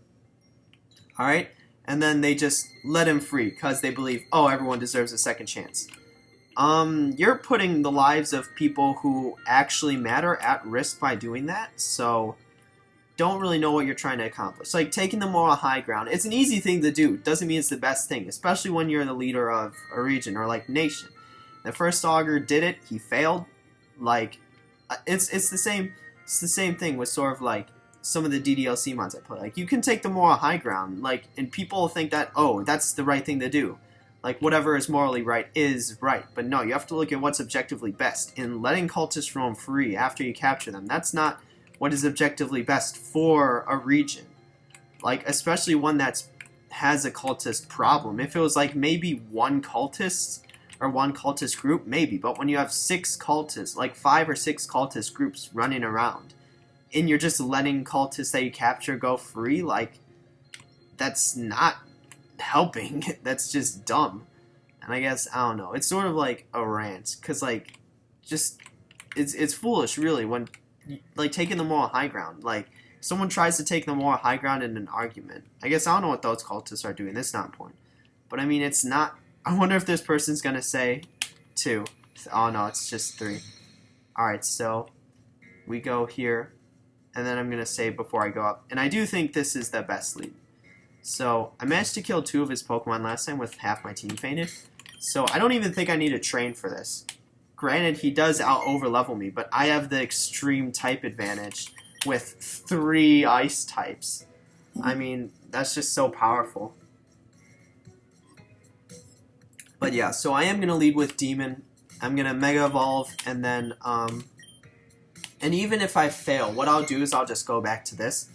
Alright? And then they just let him free because they believe, oh, everyone deserves a second chance. You're putting the lives of people who actually matter at risk by doing that, so don't really know what you're trying to accomplish. Like, taking the moral high ground, it's an easy thing to do. Doesn't mean it's the best thing, especially when you're the leader of a region or, like, nation. The first Augur did it, he failed. Like, it's the same thing with sort of, like, some of the DDLC mods I play. Like, you can take the moral high ground, like, and people think that, oh, that's the right thing to do. Like, whatever is morally right is right. But no, you have to look at what's objectively best. And letting cultists roam free after you capture them, that's not what is objectively best for a region. Like, especially one that has a cultist problem. If it was, like, maybe one cultist, or one cultist group, maybe. But when you have 6 cultists, like 5 or 6 cultist groups running around, and you're just letting cultists that you capture go free, like, that's not helping. That's just dumb. And I guess, I don't know, it's sort of like a rant, because, like, just, it's foolish, really, when, like, taking the moral high ground. Like, someone tries to take the moral high ground in an argument. I guess I don't know what those cultists are doing. That's not important. But, I mean, it's not... I wonder if this person's going to say 2. Oh, no, it's just 3. Alright, so we go here. And then I'm going to save before I go up. And I do think this is the best lead. So, I managed to kill 2 of his Pokemon last time with half my team fainted. So, I don't even think I need to train for this. Granted, he does out-over-level me, but I have the extreme type advantage with 3 ice types. I mean, that's just so powerful. But yeah, so I am going to lead with Demon. I'm going to Mega Evolve, and then, and even if I fail, what I'll do is I'll just go back to this.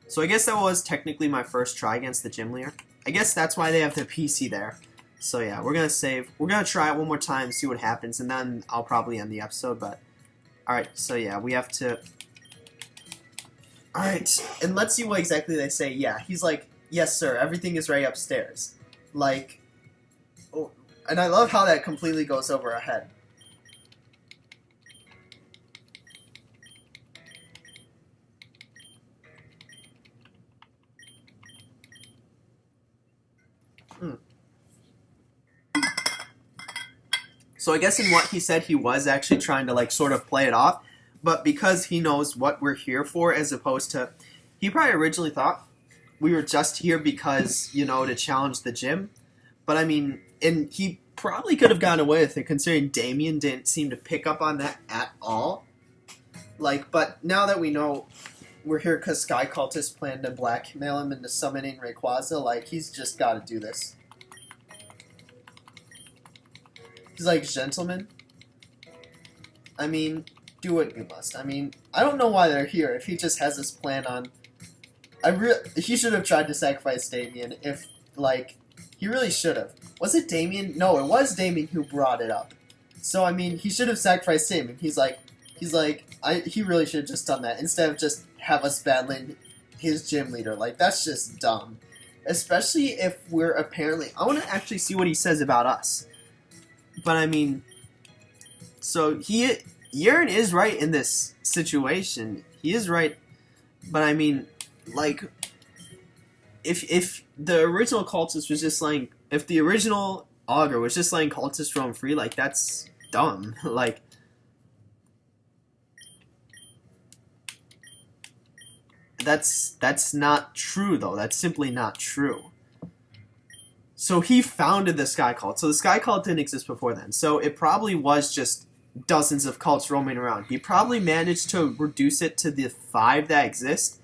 So I guess that was technically my first try against the Gym Leader. I guess that's why they have the PC there. So yeah, we're going to save. We're going to try it one more time, see what happens, and then I'll probably end the episode, but... Alright, so yeah, we have to... Alright, and let's see what exactly they say. Yeah, he's like, yes sir, everything is right upstairs. Like... Oh, and I love how that completely goes over our head. So I guess in what he said, he was actually trying to, like, sort of play it off. But because he knows what we're here for, as opposed to... He probably originally thought we were just here because, you know, to challenge the gym. But, I mean, and he probably could have gotten away with it, considering Damien didn't seem to pick up on that at all. Like, but now that we know we're here because Sky Cultist planned to blackmail him into summoning Rayquaza, like, he's just got to do this. He's like, gentlemen, I mean, do what you must. I mean, I don't know why they're here if he just has this plan on... He should have tried to sacrifice Damien if, like, he really should have. Was it Damien? No, it was Damien who brought it up. So, I mean, he should have sacrificed Damien. He really should have just done that instead of just have us battling his gym leader. Like, that's just dumb. Especially if we're apparently... I want to actually see what he says about us. But, I mean, so Yearn is right in this situation. He is right, but, I mean, like, if the original cultist was just letting, if the original Augur was just letting cultists roam free, like, that's dumb. Like, that's not true, though. That's simply not true. So he founded the Sky Cult. So the Sky Cult didn't exist before then. So it probably was just dozens of cults roaming around. He probably managed to reduce it to the 5 that exist.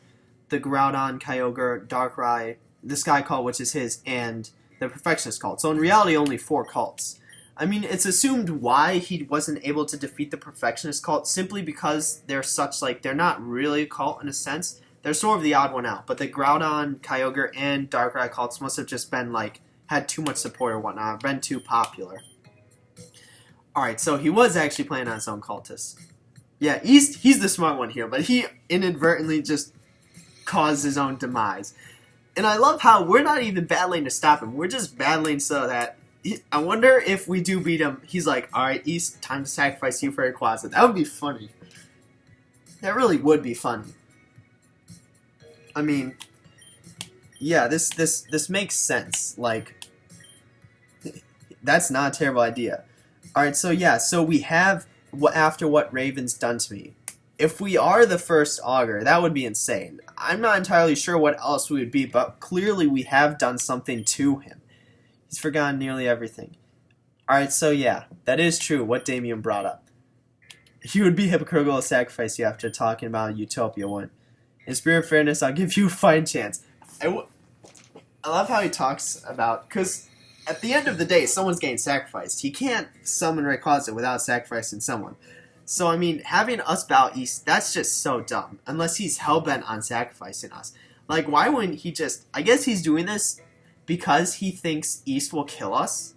The Groudon, Kyogre, Darkrai, the Sky Cult, which is his, and the Perfectionist Cult. So in reality, only 4 cults. I mean, it's assumed why he wasn't able to defeat the Perfectionist Cult simply because they're such, like, they're not really a cult in a sense. They're sort of the odd one out. But the Groudon, Kyogre, and Darkrai cults must have just been, like, had too much support or whatnot, been too popular. Alright, so he was actually playing on his own cultists. Yeah, he's the smart one here, but he inadvertently just caused his own demise. And I love how we're not even battling to stop him, we're just battling so that... I wonder if we do beat him, he's like, alright, East, time to sacrifice you for Rayquaza. That would be funny. That really would be funny. I mean... Yeah, this makes sense. Like, that's not a terrible idea. Alright, so yeah, so we have, after what Raven's done to me, if we are the first Augur, that would be insane. I'm not entirely sure what else we would be, but clearly we have done something to him. He's forgotten nearly everything. Alright, so yeah, that is true, what Damien brought up. He would be hypocritical to sacrifice you after talking about Utopia 1. In spirit of fairness, I'll give you a fighting chance. I love how he talks about, because at the end of the day, someone's getting sacrificed. He can't summon Rayquaza without sacrificing someone. So, I mean, having us battle East, that's just so dumb. Unless he's hellbent on sacrificing us. Like, why wouldn't he just... I guess he's doing this because he thinks East will kill us.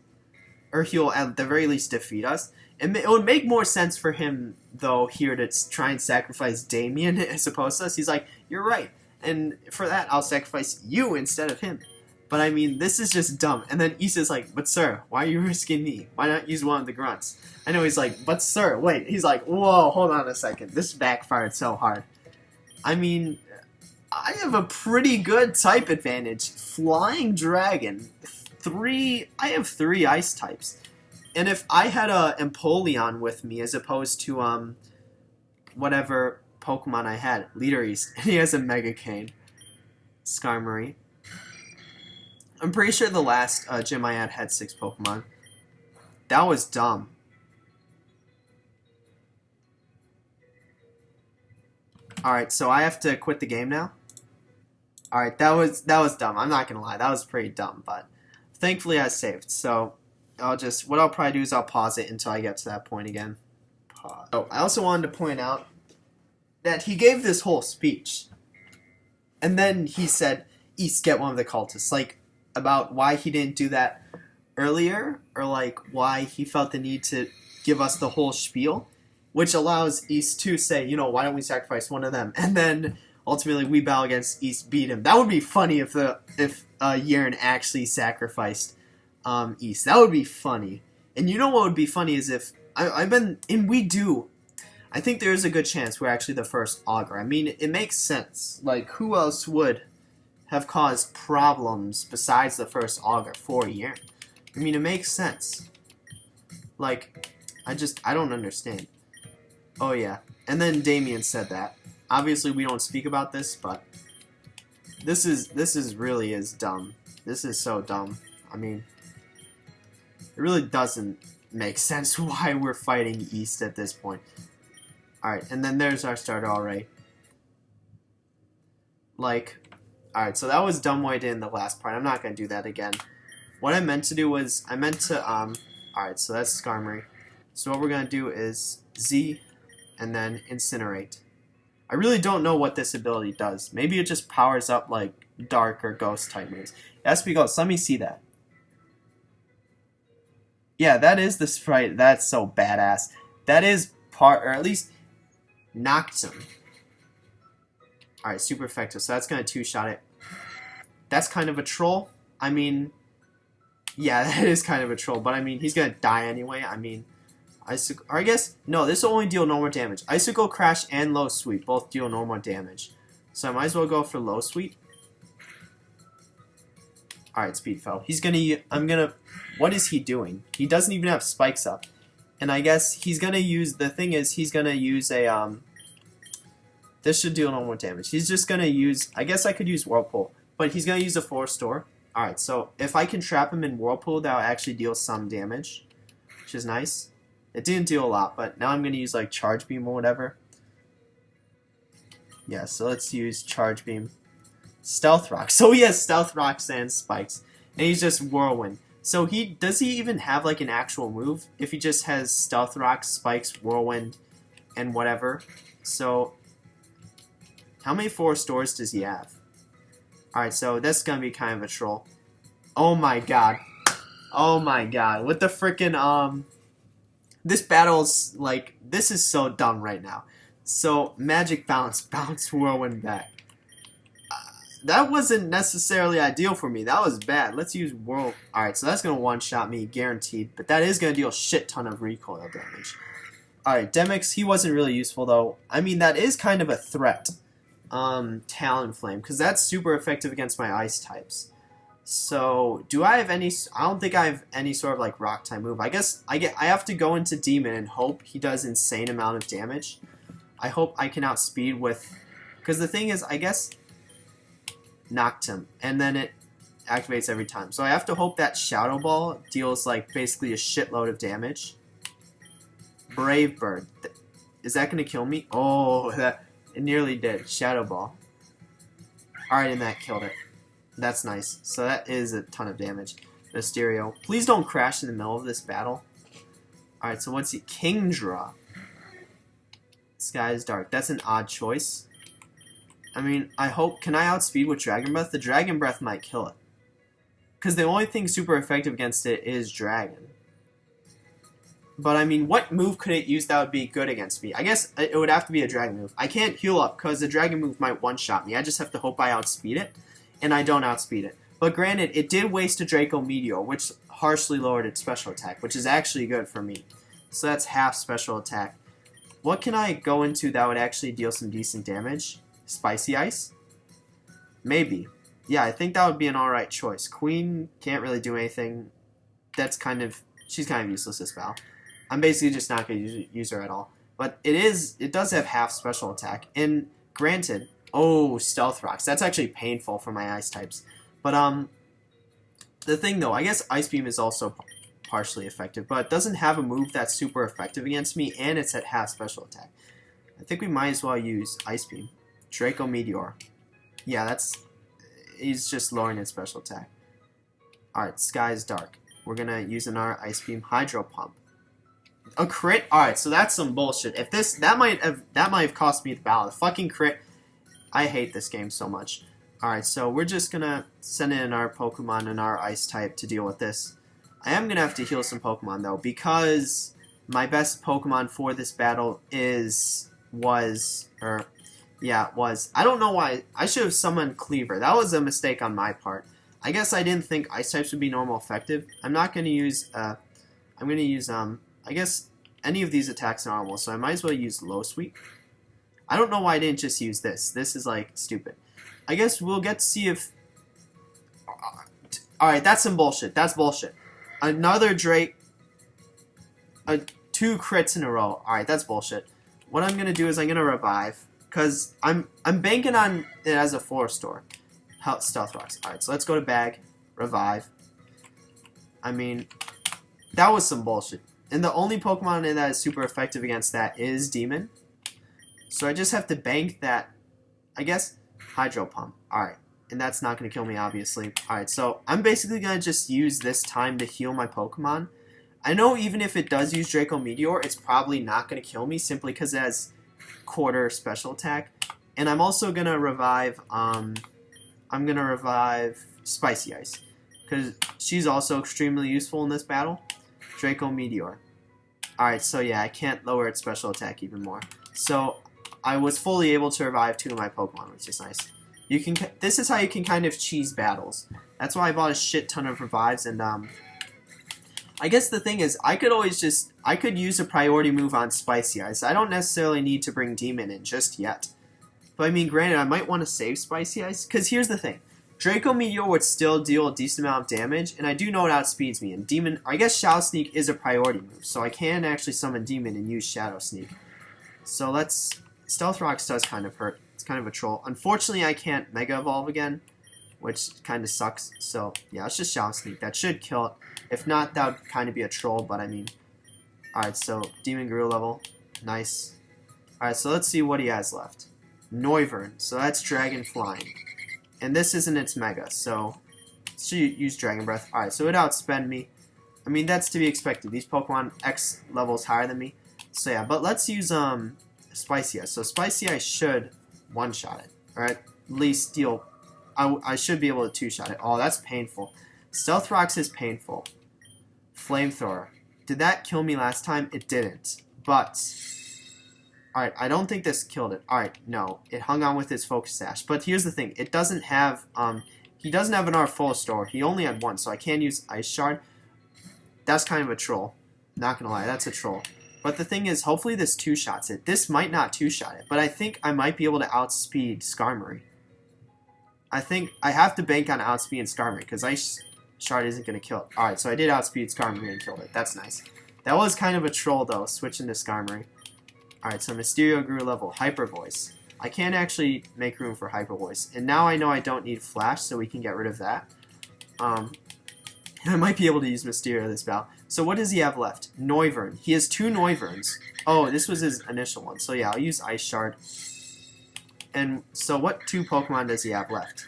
or he'll at the very least defeat us. It would make more sense for him, though, here to try and sacrifice Damien as opposed to us. He's like, you're right, and for that, I'll sacrifice you instead of him. But I mean, this is just dumb. And then Issa's like, but sir, why are you risking me? Why not use one of the grunts? I know he's like, but sir, wait. He's like, whoa, hold on a second. This backfired so hard. I mean, I have a pretty good type advantage. Flying Dragon. I have 3 ice types. And if I had a Empoleon with me as opposed to whatever Pokemon I had, Leader East, and he has a Mega Cane, Skarmory. I'm pretty sure the last gym I had 6 Pokemon. That was dumb. Alright, so I have to quit the game now? Alright, that was dumb. I'm not gonna lie, that was pretty dumb, but thankfully I saved, so what I'll probably do is I'll pause it until I get to that point again. Pause. Oh, I also wanted to point out that he gave this whole speech, and then he said, East, get one of the cultists, like, about why he didn't do that earlier, or like, why he felt the need to give us the whole spiel, which allows East to say, you know, why don't we sacrifice one of them, and then ultimately we battle against East, beat him. That would be funny if Yeren actually sacrificed East. That would be funny. And you know what would be funny is if I think there is a good chance we're actually the first Augur. I mean, it makes sense. Like, who else would have caused problems besides the first Augur for Yeren? I mean, it makes sense. Like, I don't understand. Oh yeah, and then Damien said that. Obviously, we don't speak about this, but this is really dumb. This is so dumb. I mean, it really doesn't make sense why we're fighting East at this point. Alright, and then there's our starter already. Like, alright, so that was dumb what I did in the last part. I'm not going to do that again. What I meant to do was, alright, so that's Skarmory. So what we're going to do is Z, and then Incinerate. I really don't know what this ability does. Maybe it just powers up, like, Dark or Ghost type moves. It has to be Ghost. Let me see that. Yeah, that is the sprite. That's so badass. That is or at least Noctum. Alright, super effective. So that's going to two-shot it. That's kind of a troll. I mean, yeah, that is kind of a troll. But I mean, he's going to die anyway. I mean, or I guess, no, this will only deal normal damage. Icicle Crash and Low Sweep both deal normal damage. So I might as well go for Low Sweep. Alright, Speed Fell. What is he doing? He doesn't even have spikes up. And I guess he's gonna use, the thing is, he's gonna use a, this should deal normal damage. He's just gonna use, I guess I could use Whirlpool, but he's gonna use a 4-store. Alright, so if I can trap him in Whirlpool, that'll actually deal some damage, which is nice. It didn't deal a lot, but now I'm gonna use, like, Charge Beam or whatever. Yeah, so let's use Charge Beam. Stealth Rock. So he has Stealth Rocks and Spikes. And he's just Whirlwind. So does he even have like an actual move? If he just has Stealth Rocks, Spikes, Whirlwind, and whatever. So how many 4-stores does he have? Alright, so that's gonna be kind of a troll. Oh my god. Oh my god. With the frickin' this battle's like, this is so dumb right now. So Magic Bounce Whirlwind back. That wasn't necessarily ideal for me. That was bad. Let's use Whirl. Alright, so that's going to one-shot me, guaranteed. But that is going to deal a shit ton of recoil damage. Alright, Demix, he wasn't really useful, though. I mean, that is kind of a threat. Talonflame, because that's super effective against my ice types. So, do I have any... I don't think I have any sort of, like, rock-type move. I guess I have to go into Demon and hope he does insane amount of damage. I hope I can outspeed with... Because the thing is, I guess... Noctum, and then it activates every time. So I have to hope that Shadow Ball deals like basically a shitload of damage. Brave Bird. Is that going to kill me? Oh, it nearly did. Shadow Ball. Alright, and that killed it. That's nice. So that is a ton of damage. Mysterio. Please don't crash in the middle of this battle. Alright, so what's he? Kingdra. Sky is Dark. That's an odd choice. I mean, I hope... Can I outspeed with Dragon Breath? The Dragon Breath might kill it. Because the only thing super effective against it is Dragon. But I mean, what move could it use that would be good against me? I guess it would have to be a dragon move. I can't heal up because the dragon move might one-shot me. I just have to hope I outspeed it, and I don't outspeed it. But granted, it did waste a Draco Meteor, which harshly lowered its special attack, which is actually good for me. So that's half special attack. What can I go into that would actually deal some decent damage? Spicy Ice? Maybe. Yeah, I think that would be an alright choice. Queen can't really do anything. That's kind of... She's kind of useless this battle. I'm basically just not going to use her at all. But it does have half special attack. And granted... Oh, Stealth Rocks. That's actually painful for my ice types. But, the thing though, I guess Ice Beam is also partially effective. But it doesn't have a move that's super effective against me. And it's at half special attack. I think we might as well use Ice Beam. Draco Meteor. Yeah, that's... He's just lowering his special attack. Alright, Sky's Dark. We're gonna use our Ice Beam Hydro Pump. A crit? Alright, so that's some bullshit. If this... That might have cost me the battle. The fucking crit... I hate this game so much. Alright, so we're just gonna send in our Pokemon and our Ice type to deal with this. I am gonna have to heal some Pokemon though, because my best Pokemon for this battle was. I don't know why. I should have summoned Cleaver. That was a mistake on my part. I guess I didn't think Ice types would be normal effective. I'm not gonna use. I'm gonna use. I guess any of these attacks are normal, so I might as well use Low Sweep. I don't know why I didn't just use this. This is like stupid. I guess we'll get to see if. Alright, that's some bullshit. That's bullshit. Another Drake. 2 crits in a row. Alright, that's bullshit. What I'm gonna do is I'm gonna revive. Because I'm banking on it as a 4-star. Stealth Rocks. Alright, so let's go to Bag. Revive. I mean, that was some bullshit. And the only Pokemon that is super effective against that is Demon. So I just have to bank that, I guess, Hydro Pump. Alright, and that's not going to kill me, obviously. Alright, so I'm basically going to just use this time to heal my Pokemon. I know even if it does use Draco Meteor, it's probably not going to kill me simply because it has quarter special attack. And I'm also going to revive, I'm going to revive Spicy Ice. Because she's also extremely useful in this battle. Draco Meteor. Alright, so yeah, I can't lower its special attack even more. So I was fully able to revive 2 of my Pokemon, which is nice. This is how you can kind of cheese battles. That's why I bought a shit ton of revives, and I guess the thing is, I could use a priority move on Spicy Ice. I don't necessarily need to bring Demon in just yet. But I mean, granted, I might want to save Spicy Ice, because here's the thing. Draco Meteor would still deal a decent amount of damage, and I do know it outspeeds me, and Demon, I guess Shadow Sneak is a priority move, so I can actually summon Demon and use Shadow Sneak. So Stealth Rocks does kind of hurt. It's kind of a troll. Unfortunately, I can't Mega Evolve again, which kind of sucks. So, yeah, it's just Shadow Sneak. That should kill it. If not, that would kind of be a troll, but I mean... Alright, so Demon Grew level. Nice. Alright, so let's see what he has left. Noivern. So that's Dragon Flying. And this isn't its Mega, so... Should use Dragon Breath. Alright, so it outspend me. I mean, that's to be expected. These Pokemon X levels higher than me. So yeah, but let's use, Spicy Ice. So Spicy Ice should one-shot it. Or at least deal... I should be able to 2-shot it. Oh, that's painful. Stealth Rocks is painful. Flamethrower. Did that kill me last time? It didn't. But... Alright, I don't think this killed it. Alright, no. It hung on with its Focus Sash. But here's the thing. It doesn't have... he doesn't have an full store. He only had 1, so I can use Ice Shard. That's kind of a troll. Not gonna lie, that's a troll. But the thing is, hopefully this 2-shots it. This might not 2-shot it, but I think I might be able to outspeed Skarmory. I think I have to bank on outspeed and Skarmory, because Ice Shard isn't going to kill it. Alright, so I did outspeed Skarmory and killed it. That's nice. That was kind of a troll, though, switching to Skarmory. Alright, so Mysterio grew level. Hyper Voice. I can't actually make room for Hyper Voice. And now I know I don't need Flash, so we can get rid of that. I might be able to use Mysterio this battle. So what does he have left? Noivern. He has 2 Noiverns. Oh, this was his initial one. So yeah, I'll use Ice Shard. And so what 2 Pokemon does he have left?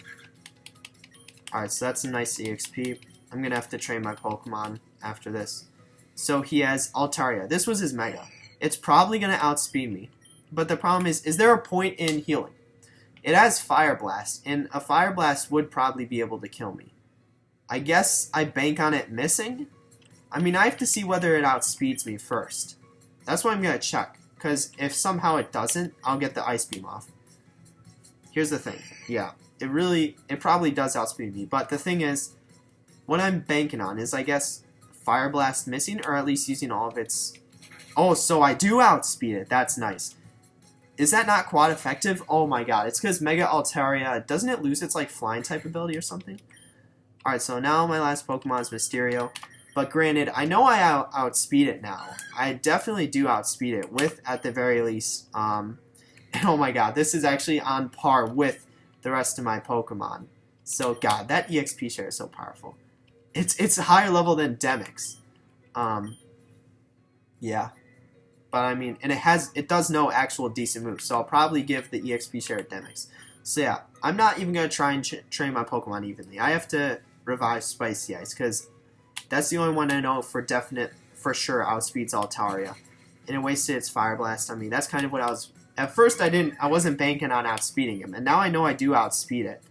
Alright, so that's a nice EXP. I'm going to have to train my Pokemon after this. So he has Altaria. This was his Mega. It's probably going to outspeed me. But the problem is there a point in healing? It has Fire Blast, and a Fire Blast would probably be able to kill me. I guess I bank on it missing, I mean, I have to see whether it outspeeds me first. That's what I'm going to check. Because if somehow it doesn't, I'll get the Ice Beam off. Here's the thing. Yeah, it probably does outspeed me. But the thing is, what I'm banking on is, I guess, Fire Blast missing, or at least using all of its... Oh, so I do outspeed it. That's nice. Is that not quad effective? Oh my god, it's because Mega Altaria, doesn't it lose its, like, flying type ability or something? Alright, so now my last Pokemon is Mysterio. But granted, I know I outspeed it now. I definitely do outspeed it with, at the very least, and oh my god, this is actually on par with the rest of my Pokemon. So god, that EXP share is so powerful. It's a higher level than Demix. Yeah. But I mean, and it does know actual decent moves, so I'll probably give the EXP share at Demix. So yeah, I'm not even going to try and train my Pokemon evenly. I have to revive Spicy Ice, because that's the only one I know for sure outspeeds Altaria. And it wasted its Fire Blast on me. That's kind of what I was... At first I wasn't banking on outspeeding him, and now I know I do outspeed it.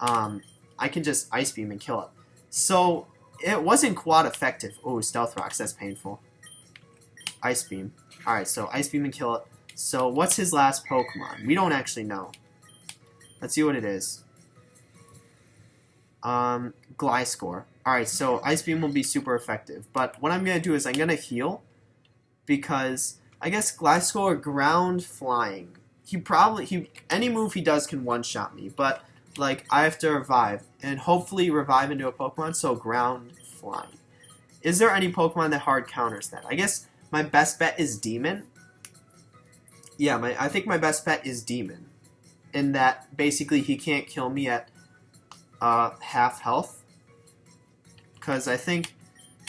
I can just Ice Beam and kill it. So, it wasn't quad effective. Oh, Stealth Rocks, that's painful. Ice Beam. Alright, so Ice Beam and kill it. So, what's his last Pokemon? We don't actually know. Let's see what it is. Gliscor. Alright, so Ice Beam will be super effective. But what I'm going to do is I'm going to heal. Because, I guess Gliscor ground flying. Any move he does can one-shot me. But, like, I have to revive. And hopefully revive into a Pokemon, so ground flying. Is there any Pokemon that hard counters that? I guess my best bet is Demon. Yeah, I think my best bet is Demon. In that, basically, he can't kill me at half health. Because I think...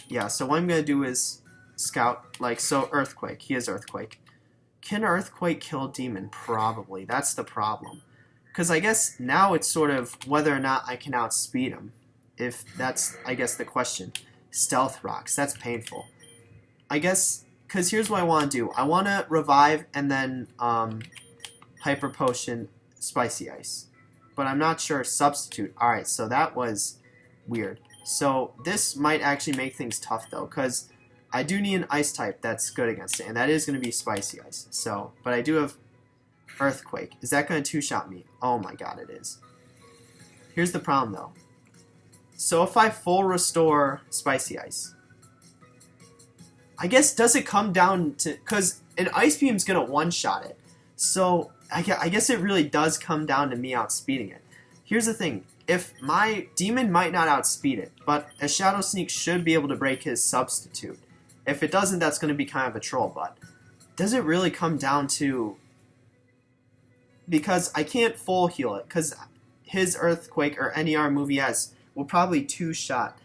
Yeah, so what I'm going to do is scout... Like, so Earthquake. He has Earthquake. Can Earthquake kill Demon? Probably. That's the problem. Because I guess now it's sort of whether or not I can outspeed him. If that's, I guess, the question. Stealth Rocks. That's painful. I guess... Because here's what I want to do. I want to revive and then Hyper Potion Spicy Ice. But I'm not sure Substitute. Alright, so that was weird. So this might actually make things tough though. Because I do need an Ice type that's good against it. And that is going to be Spicy Ice. So, but I do have Earthquake. Is that going to two-shot me? Oh my god, it is. Here's the problem though. So if I full restore Spicy Ice... I guess, does it come down to... Because an Ice Beam's going to one-shot it. So, I guess it really does come down to me outspeeding it. Here's the thing. If my Demon might not outspeed it, but a Shadow Sneak should be able to break his Substitute. If it doesn't, that's going to be kind of a troll, but... Does it really come down to... Because I can't full heal it, because his Earthquake or any other move he has will probably two-shot.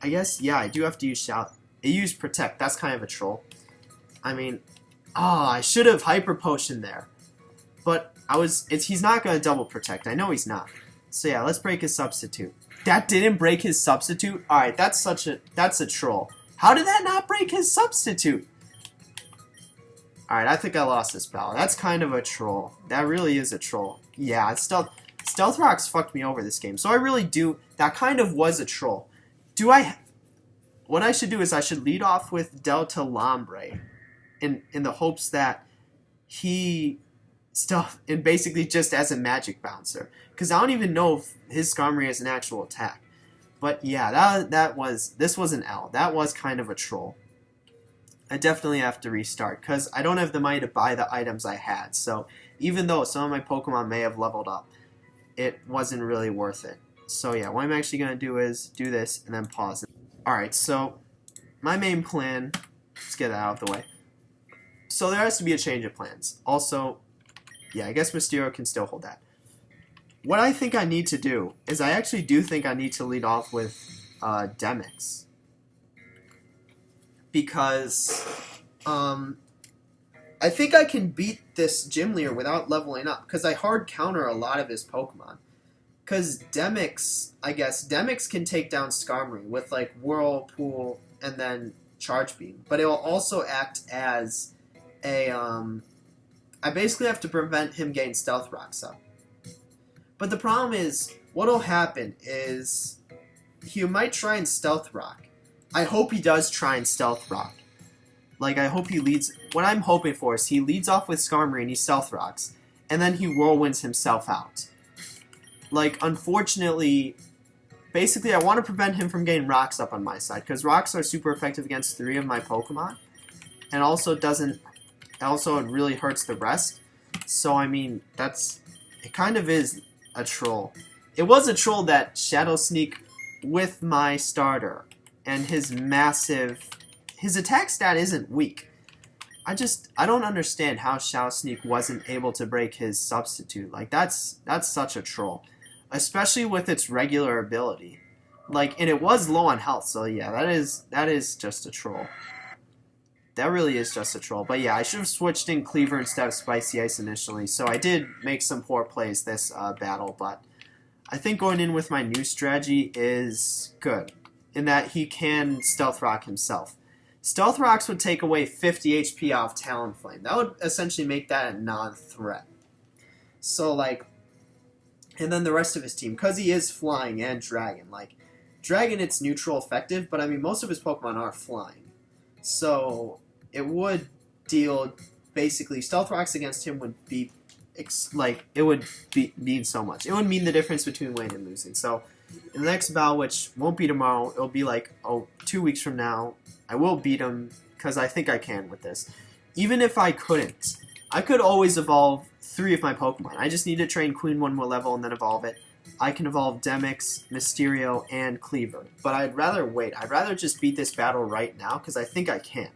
I guess, yeah, I do have to use Shout... It used Protect. That's kind of a troll. I mean, I should have Hyper Potion there. But he's not going to double Protect. I know he's not. So yeah, let's break his Substitute. That didn't break his Substitute? Alright, that's a troll. How did that not break his Substitute? Alright, I think I lost this battle. That's kind of a troll. That really is a troll. Yeah, Stealth Rocks fucked me over this game. So I really do... That kind of was a troll. What I should do is I should lead off with Delta Lombre in the hopes that he and basically just as a magic bouncer. Because I don't even know if his Skarmory has an actual attack. But yeah, this was an L. That was kind of a troll. I definitely have to restart because I don't have the money to buy the items I had. So even though some of my Pokemon may have leveled up, it wasn't really worth it. So yeah, what I'm actually going to do is do this and then pause. Alright, so my main plan, let's get that out of the way. So there has to be a change of plans. Also, yeah, I guess Mysterio can still hold that. What I think I need to do is I actually do think I need to lead off with Demix. Because I think I can beat this Gym Leader without leveling up. Because I hard counter a lot of his Pokemon. Because Demix, I guess, Demix can take down Skarmory with, like, Whirlpool and then Charge Beam. But it will also act as a, I basically have to prevent him getting Stealth Rocks up. But the problem is, what will happen is, he might try and Stealth Rock. I hope he does try and Stealth Rock. Like, I hope he leads... What I'm hoping for is he leads off with Skarmory and he Stealth Rocks, and then he Whirlwinds himself out. Like, unfortunately... Basically, I want to prevent him from getting Rocks up on my side, because Rocks are super effective against 3 of my Pokemon, and also doesn't... Also, it really hurts the rest. So, I mean, that's... It kind of is a troll. It was a troll that Shadow Sneak with my starter, and his massive... His attack stat isn't weak. I don't understand how Shadow Sneak wasn't able to break his substitute. Like, that's such a troll. Especially with its regular ability. Like, and it was low on health, so yeah, that is just a troll. That really is just a troll. But yeah, I should have switched in Cleaver instead of Spicy Ice initially, so I did make some poor plays this battle, but I think going in with my new strategy is good, in that he can Stealth Rock himself. Stealth Rocks would take away 50 HP off Talonflame. That would essentially make that a non-threat. So, like, and then the rest of his team, because he is flying and dragon. Like, dragon, it's neutral effective, but I mean, most of his Pokemon are flying. So, it would deal, basically, Stealth Rocks against him would be, like, it would mean so much. It would mean the difference between winning and losing. So, in the next battle, which won't be tomorrow, it'll be like, 2 weeks from now, I will beat him, because I think I can with this. Even if I couldn't, I could always evolve 3 of my Pokemon. I just need to train Queen 1 more level and then evolve it. I can evolve Demix, Mysterio, and Cleaver. But I'd rather wait. I'd rather just beat this battle right now, because I think I can.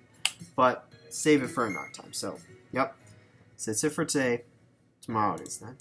But save it for another time. So, yep. So that's it for today. Tomorrow it is then.